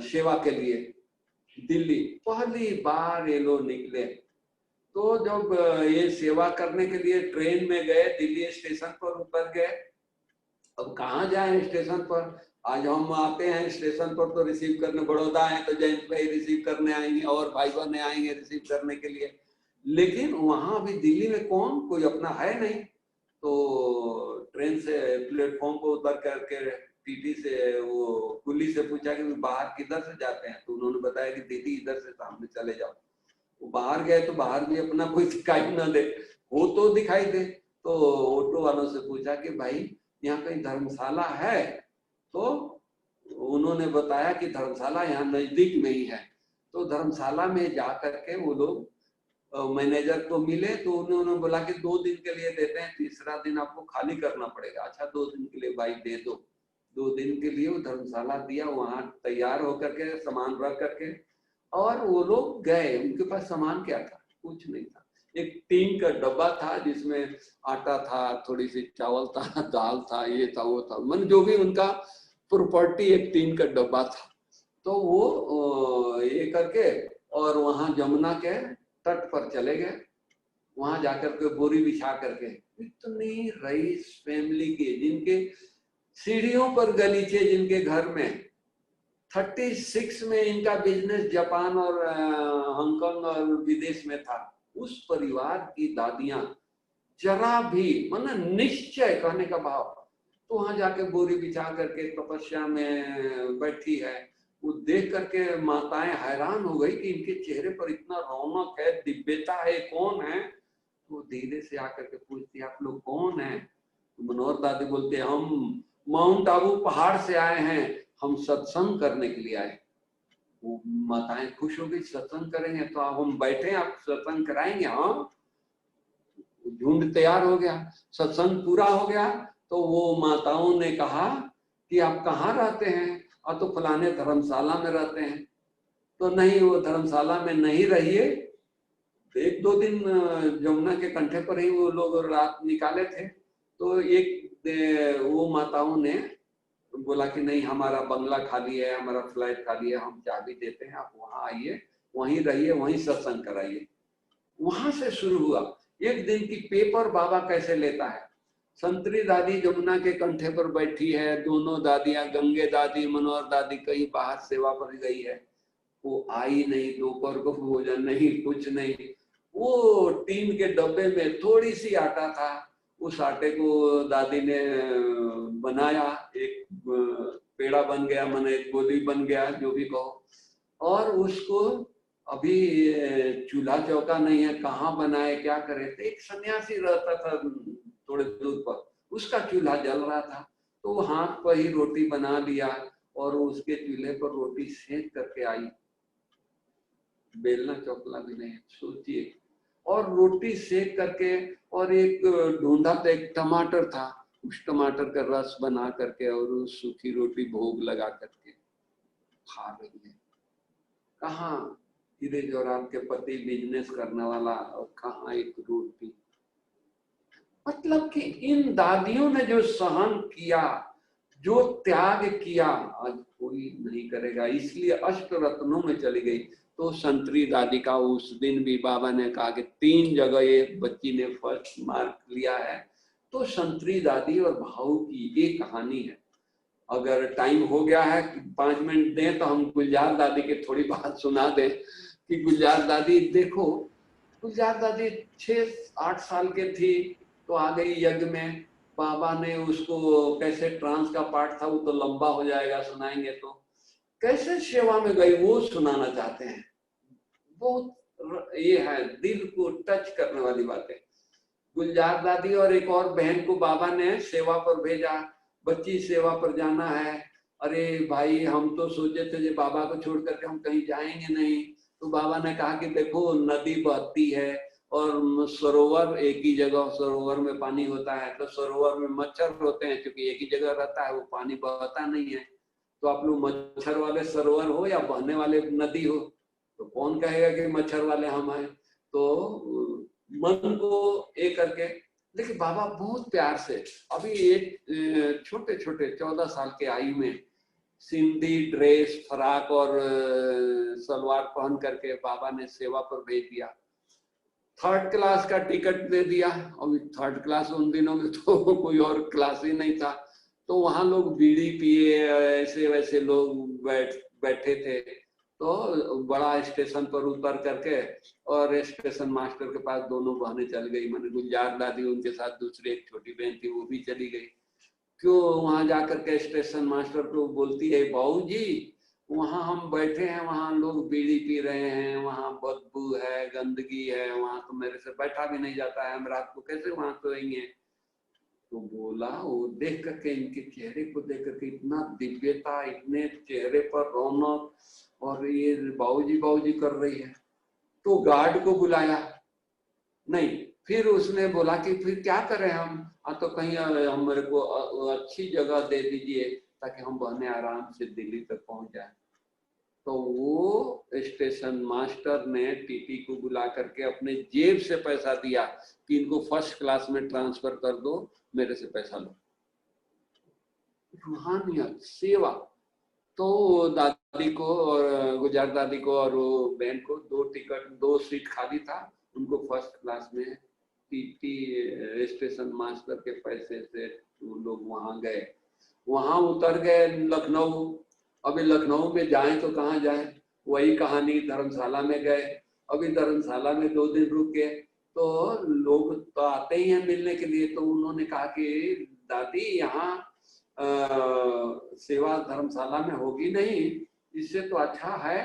सेवा के लिए दिल्ली। पहली बार ये लोग निकले। तो जब ये सेवा करने के लिए ट्रेन में गए, दिल्ली स्टेशन पर उतर गए। अब कहाँ जाए स्टेशन पर, आज हम आते हैं स्टेशन पर तो रिसीव करने, बड़ौदा है तो जयंत भाई रिसीव करने आएंगे और भाई बहन आएंगे रिसीव करने के लिए। लेकिन वहां भी दिल्ली में कौन, कोई अपना है नहीं। तो ट्रेन से प्लेटफॉर्म पर उतर करके टीटी से, वो कुली से पूछा कि बाहर किधर से जाते हैं। तो उन्होंने बताया कि दीदी इधर से सामने चले जाओ। वो बाहर गए तो बाहर भी अपना कोई दिखाई ना दे, वो तो दिखाई दे। तो ऑटो वालों से पूछा कि भाई यहाँ कहीं धर्मशाला है। तो उन्होंने बताया कि धर्मशाला यहाँ नजदीक में ही है। तो धर्मशाला में जा करके वो लोग मैनेजर को मिले। तो उन्होंने बोला कि 2 दिन के लिए देते हैं, तीसरा दिन आपको खाली करना पड़ेगा। अच्छा 2 दिन के लिए भाई दे दो। 2 दिन के लिए वो धर्मशाला दिया, वहां तैयार होकर के सामान रख करके और वो लोग गए। उनके पास सामान क्या था, कुछ नहीं था। एक टीन का डब्बा था जिसमें आटा था, थोड़ी सी चावल था, दाल था, ये था वो था, मन जो भी उनका प्रॉपर्टी, एक टीन का डब्बा था। तो वो ये करके और वहां जमुना के तट पर चले गए। वहां जाकर के बोरी बिछा करके, इतनी रईस फैमिली के, जिनके सीढ़ियों पर गलीचे, जिनके घर में 36 में इनका बिजनेस जापान और हांगकांग और विदेश में था, उस परिवार की दादियां जरा भी मतलब निश्चय कहने का भाव, तो वहां जाके बोरी बिछा करके तपस्या में बैठी है। वो देख करके माताएं हैरान हो गई कि इनके चेहरे पर इतना रौनक है, दिव्यता है, कौन है। तो धीरे से आकर के पूछती, आप लोग कौन है? तो मनोहर दादी बोलते, हम माउंट आबू पहाड़ से आए हैं, हम सत्संग करने के लिए आए। वो माताएं खुश हो गई, सत्संग करेंगे तो आप हम बैठे, आप सत्संग कराएंगे। हाँ, झुंड तैयार हो गया, सत्संग पूरा हो गया। तो वो माताओं ने कहा कि आप कहाँ रहते हैं? और तो फलाने धर्मशाला में रहते हैं। तो नहीं, वो धर्मशाला में नहीं रहिए, 1-2 दिन जमुना के कंठे पर ही वो लोग रात निकाले थे। तो एक वो माताओं ने बोला कि नहीं, हमारा बंगला खाली है, हमारा फ्लैट खाली है, हम चाबी देते हैं, आप वहां आइए, वहीं रहिए, वहीं सत्संग कराइए। वहां से शुरू हुआ। एक दिन की पेपर बाबा कैसे लेता है। संतरी दादी जमुना के कंठे पर बैठी है, दोनों दादियां, गंगे दादी, मनोहर दादी कहीं बाहर सेवा पर गई है, वो आई नहीं, दोपहर को भोजन नहीं, कुछ नहीं। वो टीन के डब्बे में थोड़ी सी आटा था, उस आटे को दादी ने बनाया, एक पेड़ा बन गया, माने एक गोली बन गया, जो भी कहो। और उसको अभी चूल्हा चौका नहीं है, कहाँ बनाए, क्या करे। तो एक सन्यासी रहता था थोड़े दूर पर, उसका चूल्हा जल रहा था, तो वो हाथ पर ही रोटी बना लिया और उसके चूल्हे पर रोटी सेक करके आई। बेलना चौकला भी नहीं, सोचिए। और रोटी सेक करके, और एक ढूंढा तो एक टमाटर था, उस टमाटर का रस बना करके और उस सूखी रोटी भोग लगा करके खा रही है। कहाँ हीरे जवाहरात के पति बिजनेस करने वाला, और कहाँ एक रोटी। मतलब कि इन दादियों ने जो सहन किया, जो त्याग किया, आज कोई नहीं करेगा। इसलिए अष्ट रत्नों में चली गई। तो संतरी दादी का उस दिन भी बाबा ने कहा कि 3 जगह ये बच्ची ने फर्स्ट मार्क लिया है। तो संतरी दादी और भाऊ की ये कहानी है। अगर टाइम हो गया है, 5 मिनट दें तो हम गुलजार दादी की थोड़ी बात सुना दें कि गुलजार दादी, देखो गुलजार दादी 6-8 साल के थी तो आ गई यज्ञ में। बाबा ने उसको कैसे, ट्रांस का पार्ट था, वो तो लंबा हो जाएगा, सुनाएंगे तो। कैसे सेवा में गई वो सुनाना चाहते हैं। बहुत ये है, दिल को टच करने वाली बातें। गुलजार दादी और एक और बहन को बाबा ने सेवा पर भेजा, बच्ची सेवा पर जाना है। अरे भाई, हम तो सोचे थे कि बाबा को छोड़ करके हम कहीं जाएंगे नहीं। तो बाबा ने कहा कि देखो, नदी बहती है और सरोवर एक ही जगह, सरोवर में पानी होता है, तो सरोवर में मच्छर होते हैं, क्योंकि एक ही जगह रहता है, वो पानी बहता नहीं है। तो आप लोग मच्छर वाले सरोवर हो या बहने वाले नदी हो, तो कौन कहेगा कि मच्छर वाले हम हैं। तो मन को एक करके, देखिए बाबा बहुत प्यार से, अभी एक छोटे छोटे 14 साल के आयु में सिंधी ड्रेस, फराक और सलवार पहन करके बाबा ने सेवा पर भेज दिया। 3rd क्लास का टिकट दे दिया। अभी 3rd क्लास उन दिनों में तो कोई और क्लास ही नहीं था। तो वहां लोग बीड़ी पिए, ऐसे वैसे लोग बैठे थे। तो बड़ा स्टेशन पर उतर करके और स्टेशन मास्टर के पास दोनों बहनें चल गई। मैंने गुलजार दादी, उनके साथ दूसरी एक छोटी बहन थी, वो भी चली गई। क्यों? वहां जाकर के स्टेशन मास्टर को बोलती है, बाबू जी वहां हम बैठे हैं, वहां लोग बीड़ी पी रहे हैं, वहां बदबू है, गंदगी है, वहां तो मेरे से बैठा भी नहीं जाता है, हम रात को कैसे वहां सोएंगे। तो बोला, वो देख करके, इनके चेहरे को देख करके इतना दिव्यता, इतने चेहरे पर रौनक, और ये बाबूजी कर रही है। तो गार्ड को बुलाया, नहीं, फिर उसने बोला कि फिर क्या करें हम, तो कहीं हम मेरे को अच्छी जगह दे दीजिए ताकि हम बहने आराम से दिल्ली तक पहुंच जाए। तो वो स्टेशन मास्टर ने टीटी को बुला करके अपने जेब से पैसा दिया कि इनको 1st क्लास में ट्रांसफर कर दो, मेरे से पैसा लो। रूहानियत, सेवा। तो दादा दादी को और गुजर दादी को और वो बहन को 2 सीट खाली था, उनको फर्स्ट क्लास में टीटी स्टेशन मास्टर के पैसे से वो लोग वहां गए, वहां उतर गए लखनऊ। अभी लखनऊ में जाएं तो कहाँ जाएं, वही कहानी, धर्मशाला में गए। अभी धर्मशाला में 2 दिन रुके तो लोग तो आते ही हैं मिलने के लिए, तो उन्होंने कहा कि दादी यहाँ सेवा धर्मशाला में होगी नहीं, इससे तो अच्छा है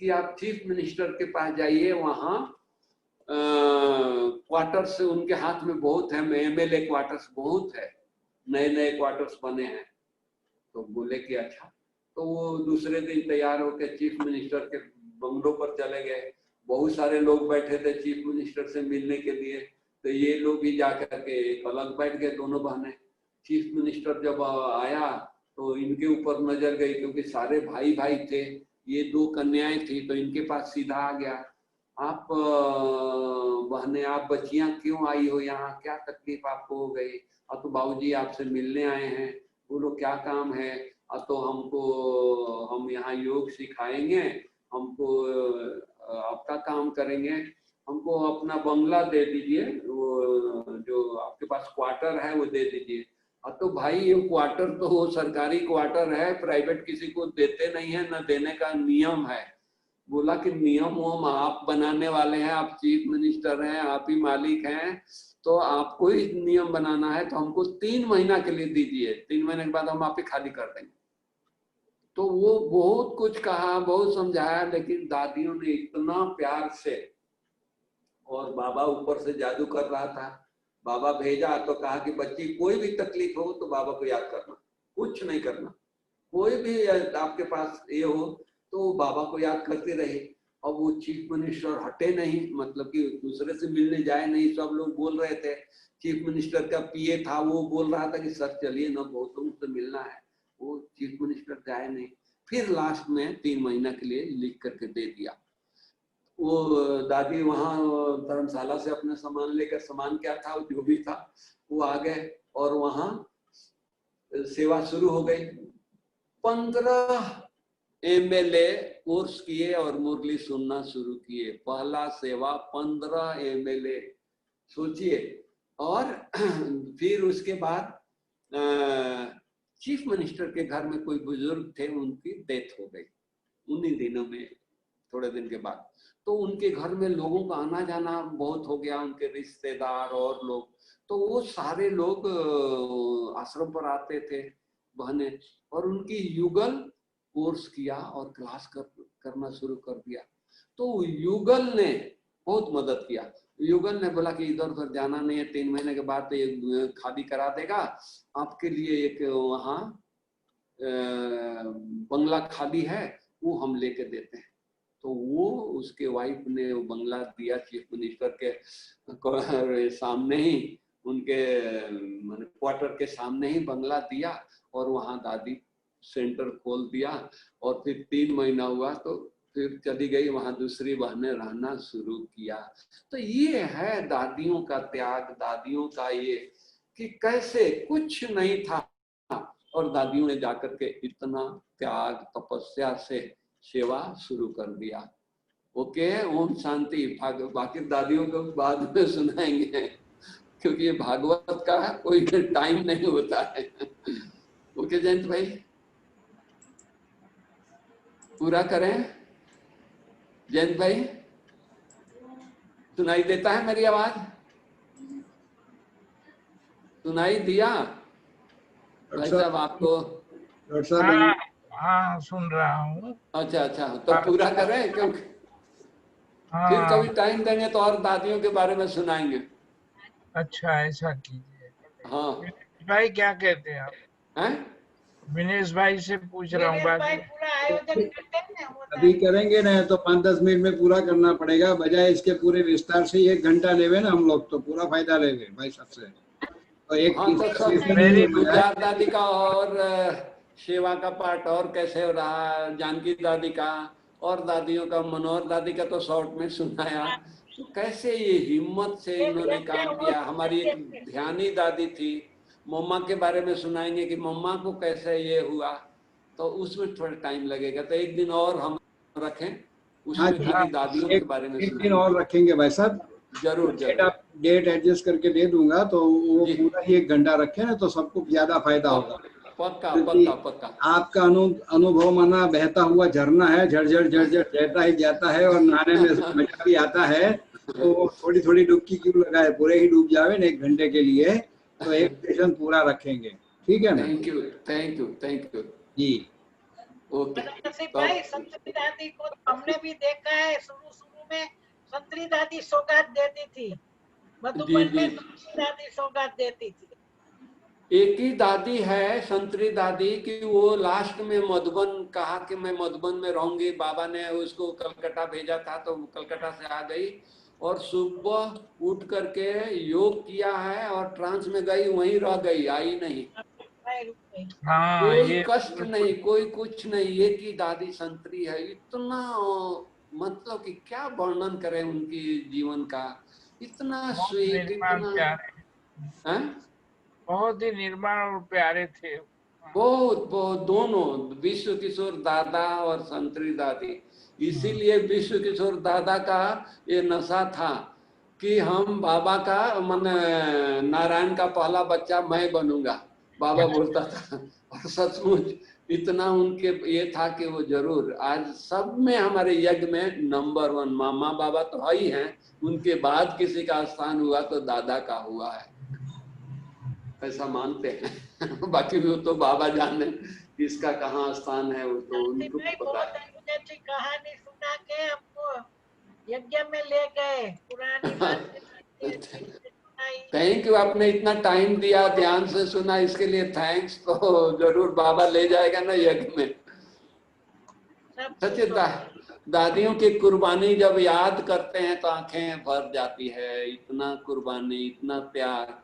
कि आप चीफ मिनिस्टर के पास जाइए, वहाँ क्वार्टर्स उनके हाथ में बहुत है, एमएलए क्वार्टर्स बहुत है, नए नए क्वार्टर्स बने हैं। तो बोले कि अच्छा। तो वो दूसरे दिन तैयार होकर चीफ मिनिस्टर के बंगलों पर चले गए। बहुत सारे लोग बैठे थे चीफ मिनिस्टर से मिलने के लिए, तो ये लोग भी जाकर के एक अलग बैठ गए, दोनों बहनें। चीफ मिनिस्टर जब आया तो इनके ऊपर नजर गई, क्योंकि सारे भाई भाई थे, ये 2 कन्याएं थी, तो इनके पास सीधा आ गया, आप बहनें, आप बच्चियां क्यों आई हो यहाँ, क्या तकलीफ आपको हो गई? तो बाबूजी आपसे मिलने आए हैं। बोलो क्या काम है? तो हम यहाँ योग सिखाएंगे, हमको आपका काम करेंगे, हमको अपना बंगला दे दीजिए, वो जो आपके पास क्वार्टर है वो दे दीजिए। तो भाई ये क्वार्टर तो वो सरकारी क्वार्टर है, प्राइवेट किसी को देते नहीं है, न देने का नियम है। बोला कि नियम वम आप बनाने वाले हैं, आप चीफ मिनिस्टर हैं, आप ही मालिक हैं, तो आपको ही नियम बनाना है, तो हमको 3 महीना के लिए दीजिए, 3 महीने के बाद हम आप ही खाली कर देंगे। तो वो बहुत कुछ कहा, बहुत समझाया, लेकिन दादियों ने इतना प्यार से, और बाबा ऊपर से जादू कर रहा था, बाबा भेजा तो कहा कि बच्ची कोई भी तकलीफ हो तो बाबा को याद करना, कुछ नहीं करना, कोई भी आपके पास ये हो तो बाबा को याद करते रहे। अब वो चीफ मिनिस्टर हटे नहीं, मतलब कि दूसरे से मिलने जाए नहीं, सब लोग बोल रहे थे। चीफ मिनिस्टर का पीए था, वो बोल रहा था कि सर चलिए ना, बहुत तुमसे मिलना है, वो चीफ मिनिस्टर जाए नहीं। फिर लास्ट में 3 महीना के लिए लिख करके दे दिया। वो दादी वहां धर्मशाला से अपने सामान लेकर, सामान क्या था जो भी था वो आ गए, और वहां सेवा शुरू हो गई। 15 एमएलए कोर्स किए और मुरली सुनना शुरू किए। पहला सेवा 15 एमएलए, सोचिए। और फिर उसके बाद चीफ मिनिस्टर के घर में कोई बुजुर्ग थे, उनकी डेथ हो गई उन्हीं दिनों में, थोड़े दिन के बाद। तो उनके घर में लोगों का आना जाना बहुत हो गया, उनके रिश्तेदार और लोग, तो वो सारे लोग आश्रम पर आते थे बहने, और उनकी युगल कोर्स किया और क्लास करना शुरू कर दिया। तो युगल ने बहुत मदद किया। युगल ने बोला कि इधर उधर जाना नहीं है, 3 महीने के बाद ये खाली करा देगा आपके लिए, एक वहाँ बंगला खाली है, वो हम लेके देते हैं। तो वो उसके वाइफ ने वो बंगला दिया, चीफ मिनिस्टर के सामने ही, उनके क्वार्टर के सामने ही बंगला दिया, और वहाँ दादी सेंटर खोल दिया। और फिर 3 महीना हुआ तो फिर चली गई वहां, दूसरी बहनें रहना शुरू किया। तो ये है दादियों का त्याग, दादियों का ये कि कैसे कुछ नहीं था और दादियों ने जाकर के इतना त्याग तपस्या से सेवा शुरू कर दिया। ओके, ओम शांति। बाकी दादियों को बाद में सुनाएंगे, क्योंकि ये भागवत का कोई टाइम नहीं होता है। ओके जयंत भाई, पूरा करें। जयंत भाई, सुनाई देता है मेरी आवाज? सुनाई दिया भाई साहब आपको? हाँ, हाँ सुन रहा हूँ। अच्छा अच्छा, तो पूरा करें, क्योंकि फिर कभी टाइम देंगे तो और दादियों के बारे में सुनाएंगे। अच्छा, ऐसा कीजिए। हाँ भाई क्या कहते हैं आप? हैं? विनेश भाई से पूछ रहा हूँ। बाकी अभी करेंगे ना तो 5-10 मिनट में पूरा करना पड़ेगा, बजाय इसके पूरे विस्तार से 1 घंटा लेवे ना हम लोग, तो पूरा फायदा लेवे भाई सबसे। तो एक हाँ, तो सब मेरी गुजरात दादी का और सेवा का पाठ और कैसे हो रहा, जानकी दादी का और दादियों का, मनोहर दादी का तो शॉर्ट में सुनाया। तो कैसे ये हिम्मत से इन्होंने काम किया। हमारी एक ध्यानी दादी थी, मम्मा के बारे में सुनाएंगे कि मम्मा को कैसे ये हुआ। तो उसमें थोड़ा टाइम लगेगा, तो एक दिन और हम रखें, हाँ उसमें जी, खाली दादियों के एक बारे में एक दिन सुनाएंगे। और रखेंगे भाई साहब। जरूर डेट जरूर आप डेट एडजस्ट करके दे दूंगा, तो वो जी, पूरा ही 1 घंटा रखे ना, तो सबको ज्यादा फायदा होगा। पक्का क्योंकि पक्का पक्का। आपका अनुभव माना बहता हुआ झरना है, झरझर झरझर बहता ही जाता है, और नहाने में मजा भी आता है। तो थोड़ी थोड़ी डुबकी क्यों लगाए, पूरे ही डूब जावे ना 1 घंटे के लिए, तो एक सेशन पूरा रखेंगे, ठीक है ना thank you thank you thank you. जी। ओके बनारसी तो भाई, संतरी दादी को हमने भी देखा है, शुरू शुरू में संतरी दादी सौगात देती थी, जी मधुबन जी, में दूसरी दादी सौगात देती थी। एक ही दादी है संतरी दादी कि वो लास्ट में मधुबन कहा कि मैं मधुबन में रहूंगी, बाबा ने उसको कलकत्ता भेजा था तो कलकत्ता से आ गई, और सुबह उठ करके योग किया है और ट्रांस में गई, वहीं रह गई, आई नहीं। मैं रुक गई। हाँ कोई ये कष्ट नहीं, कोई कुछ नहीं, एक ही दादी संतरी है। इतना मतलब कि क्या वर्णन करें उनकी जीवन का, इतना बहुत स्वीट, निर्माण इतना प्यारे, है, बहुत ही निर्माण और प्यारे थे। बहुत बहुत, दोनों विश्व किशोर दादा और संतरी दादी। इसीलिए विश्व किशोर दादा का ये नशा था कि हम बाबा का मन नारायण का पहला बच्चा मैं बनूंगा, बाबा बोलता था। और सचमुच इतना उनके ये था कि वो जरूर आज सब में हमारे यज्ञ में नंबर 1, मामा बाबा तो है ही हैं, उनके बाद किसी का स्थान हुआ तो दादा का हुआ है, ऐसा मानते हैं। बाकी भी वो तो बाबा जाने किसका कहाँ स्थान है, वो तो दादी उनको भाई पता बहुत है। अच्छी कहानी सुना के हमको यज्ञ में ले गए, पुरानी बातें सुनाई। थैंक यू, आपने इतना टाइम दिया, ध्यान से सुना, इसके लिए थैंक्स। तो जरूर बाबा ले जाएगा ना यज्ञ में। सब सच्चे कुछ दादियों की कुर्बानी जब याद करते हैं तो आंखें भर जाती है। इतना कुर्बानी, इतना त्याग,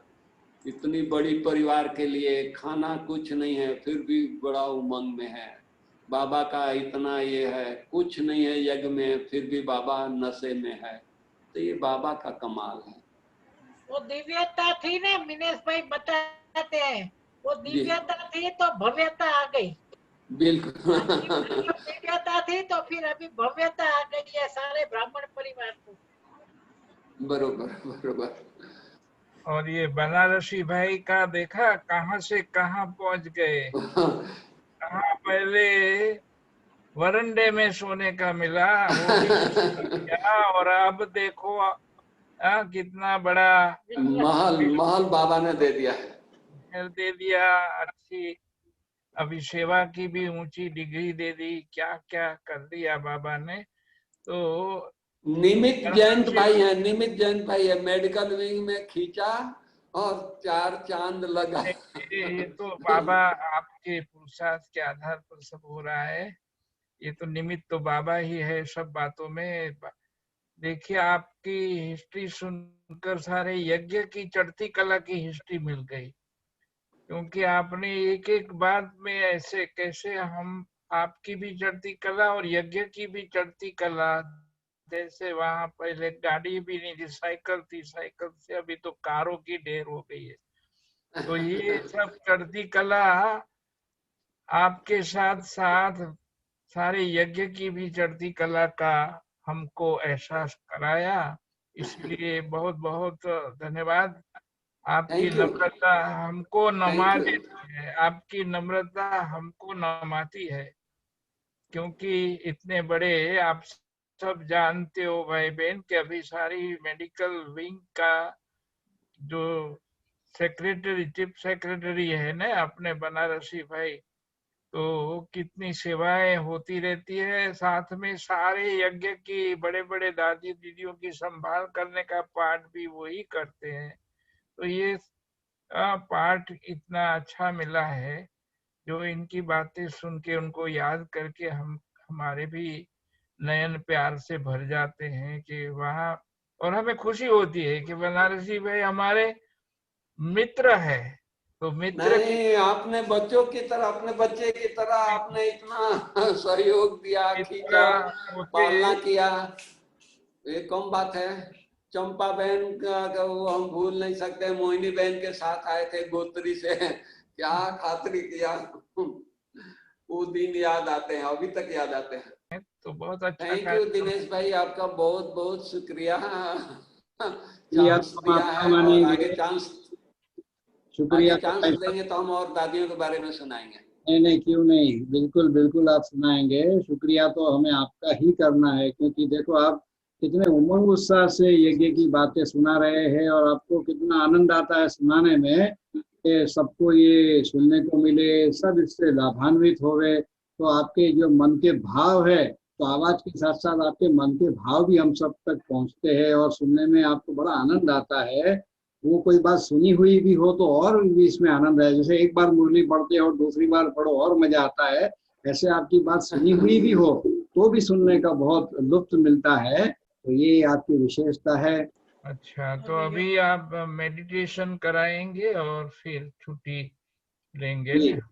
इतनी बड़ी परिवार के लिए, खाना कुछ नहीं है फिर भी बड़ा उमंग में है। बाबा का इतना ये है, कुछ नहीं है यज्ञ में फिर भी बाबा नशे में है, तो ये बाबा का कमाल है। वो दिव्यता थी ना, मिनेश भाई बताते हैं, वो जी दिव्यता थी तो भव्यता आ गई। बिल्कुल। दिव्यता थी तो फिर अभी भव्यता आ गई है सारे ब्राह्मण परिवार को। बरोबर बरोबर। और ये बनारसी भाई का देखा कहाँ से कहाँ पहुंच गए। कहाँ पहले वरंडे में सोने का मिला, वो भी किया, और अब देखो कितना बड़ा महल महल बाबा ने दे दिया है। महल दे दिया। अच्छी अभी सेवा की भी ऊंची डिग्री दे दी, क्या क्या कर दिया बाबा ने। तो निमित जयंत बनारसी भाई है, निमित जयंत भाई है, मेडिकल विंग में खींचा और 4 चांद लगा। ये तो बाबा आपके पुरुषार्थ के आधार पर सब हो रहा है। ये तो निमित्त तो बाबा ही है सब बातों में। देखिए आपकी हिस्ट्री सुनकर सारे यज्ञ की चढ़ती कला की हिस्ट्री मिल गई, क्योंकि आपने एक एक बात में ऐसे कैसे हम आपकी भी चढ़ती कला और यज्ञ की भी चढ़ती कला। जैसे वहां पहले गाड़ी भी नहीं थी, साइकिल थी, साइकिल से अभी तो कारों की ढेर हो गई है। तो ये सब चढ़ती कला आपके साथ साथ सारे यज्ञ की भी चढ़ती कला का हमको एहसास कराया। इसलिए बहुत बहुत धन्यवाद। आपकी थैंक यू नम्रता हमको नमा थैंक यू। देती है, आपकी नम्रता हमको नमाती है, क्योंकि इतने बड़े आप सब जानते हो भाई बहन कि अभी सारी मेडिकल विंग का जो सेक्रेटरी, चीफ सेक्रेटरी है ना अपने बनारसी भाई, तो कितनी सेवाएं होती रहती है। साथ में सारे यज्ञ की बड़े बड़े दादी दीदियों की संभाल करने का पार्ट भी वही करते हैं। तो ये पार्ट इतना अच्छा मिला है, जो इनकी बातें सुन के उनको याद करके हम हमारे भी नयन प्यार से भर जाते हैं कि वहाँ। और हमें खुशी होती है कि बनारसी भाई हमारे मित्र है। तो मित्र की नहीं, आपने बच्चों की तरह, अपने बच्चे की तरह आपने इतना सहयोग दिया, मित्र खींचा, होते पालना किया, ये कम बात है। चंपा बहन का वो हम भूल नहीं सकते, मोहिनी बहन के साथ आए थे गोत्री से, क्या खातिरी किया। वो दिन याद आते हैं, अभी तक याद आते हैं। तो बहुत अच्छा थैंक यू कार्यक्रम। दिनेश भाई, आपका बहुत बहुत शुक्रिया। शुक्रिया चांस तो हम दिया आपका है, और मानेंगे, आगे शुक्रिया तो चांस भाई देंगे साहब। तो हम और दादियों के बारे में सुनाएंगे। नहीं नहीं, क्यों नहीं, बिल्कुल बिल्कुल आप सुनाएंगे। शुक्रिया तो हमें आपका ही करना है, क्योंकि देखो आप कितने उमंग उत्साह से यज्ञ की बातें सुना रहे हैं, और आपको कितना आनंद आता है सुनाने में कि सबको ये सुनने को मिले, सब इससे लाभान्वित होवे। तो आपके जो मन के भाव है, तो आवाज के साथ साथ आपके मन के भाव भी हम सब तक पहुंचते हैं, और सुनने में आपको बड़ा आनंद आता है। वो कोई बात सुनी हुई भी हो तो और भी इसमें आनंद है। जैसे एक बार मुरली पढ़ते हो, दूसरी बार पढ़ो और मजा आता है, ऐसे आपकी बात सुनी हुई भी हो तो भी सुनने का बहुत लुत्फ मिलता है। तो ये आपकी विशेषता है। अच्छा, तो अभी आप मेडिटेशन कराएंगे और फिर छुट्टी लेंगे जी। ना?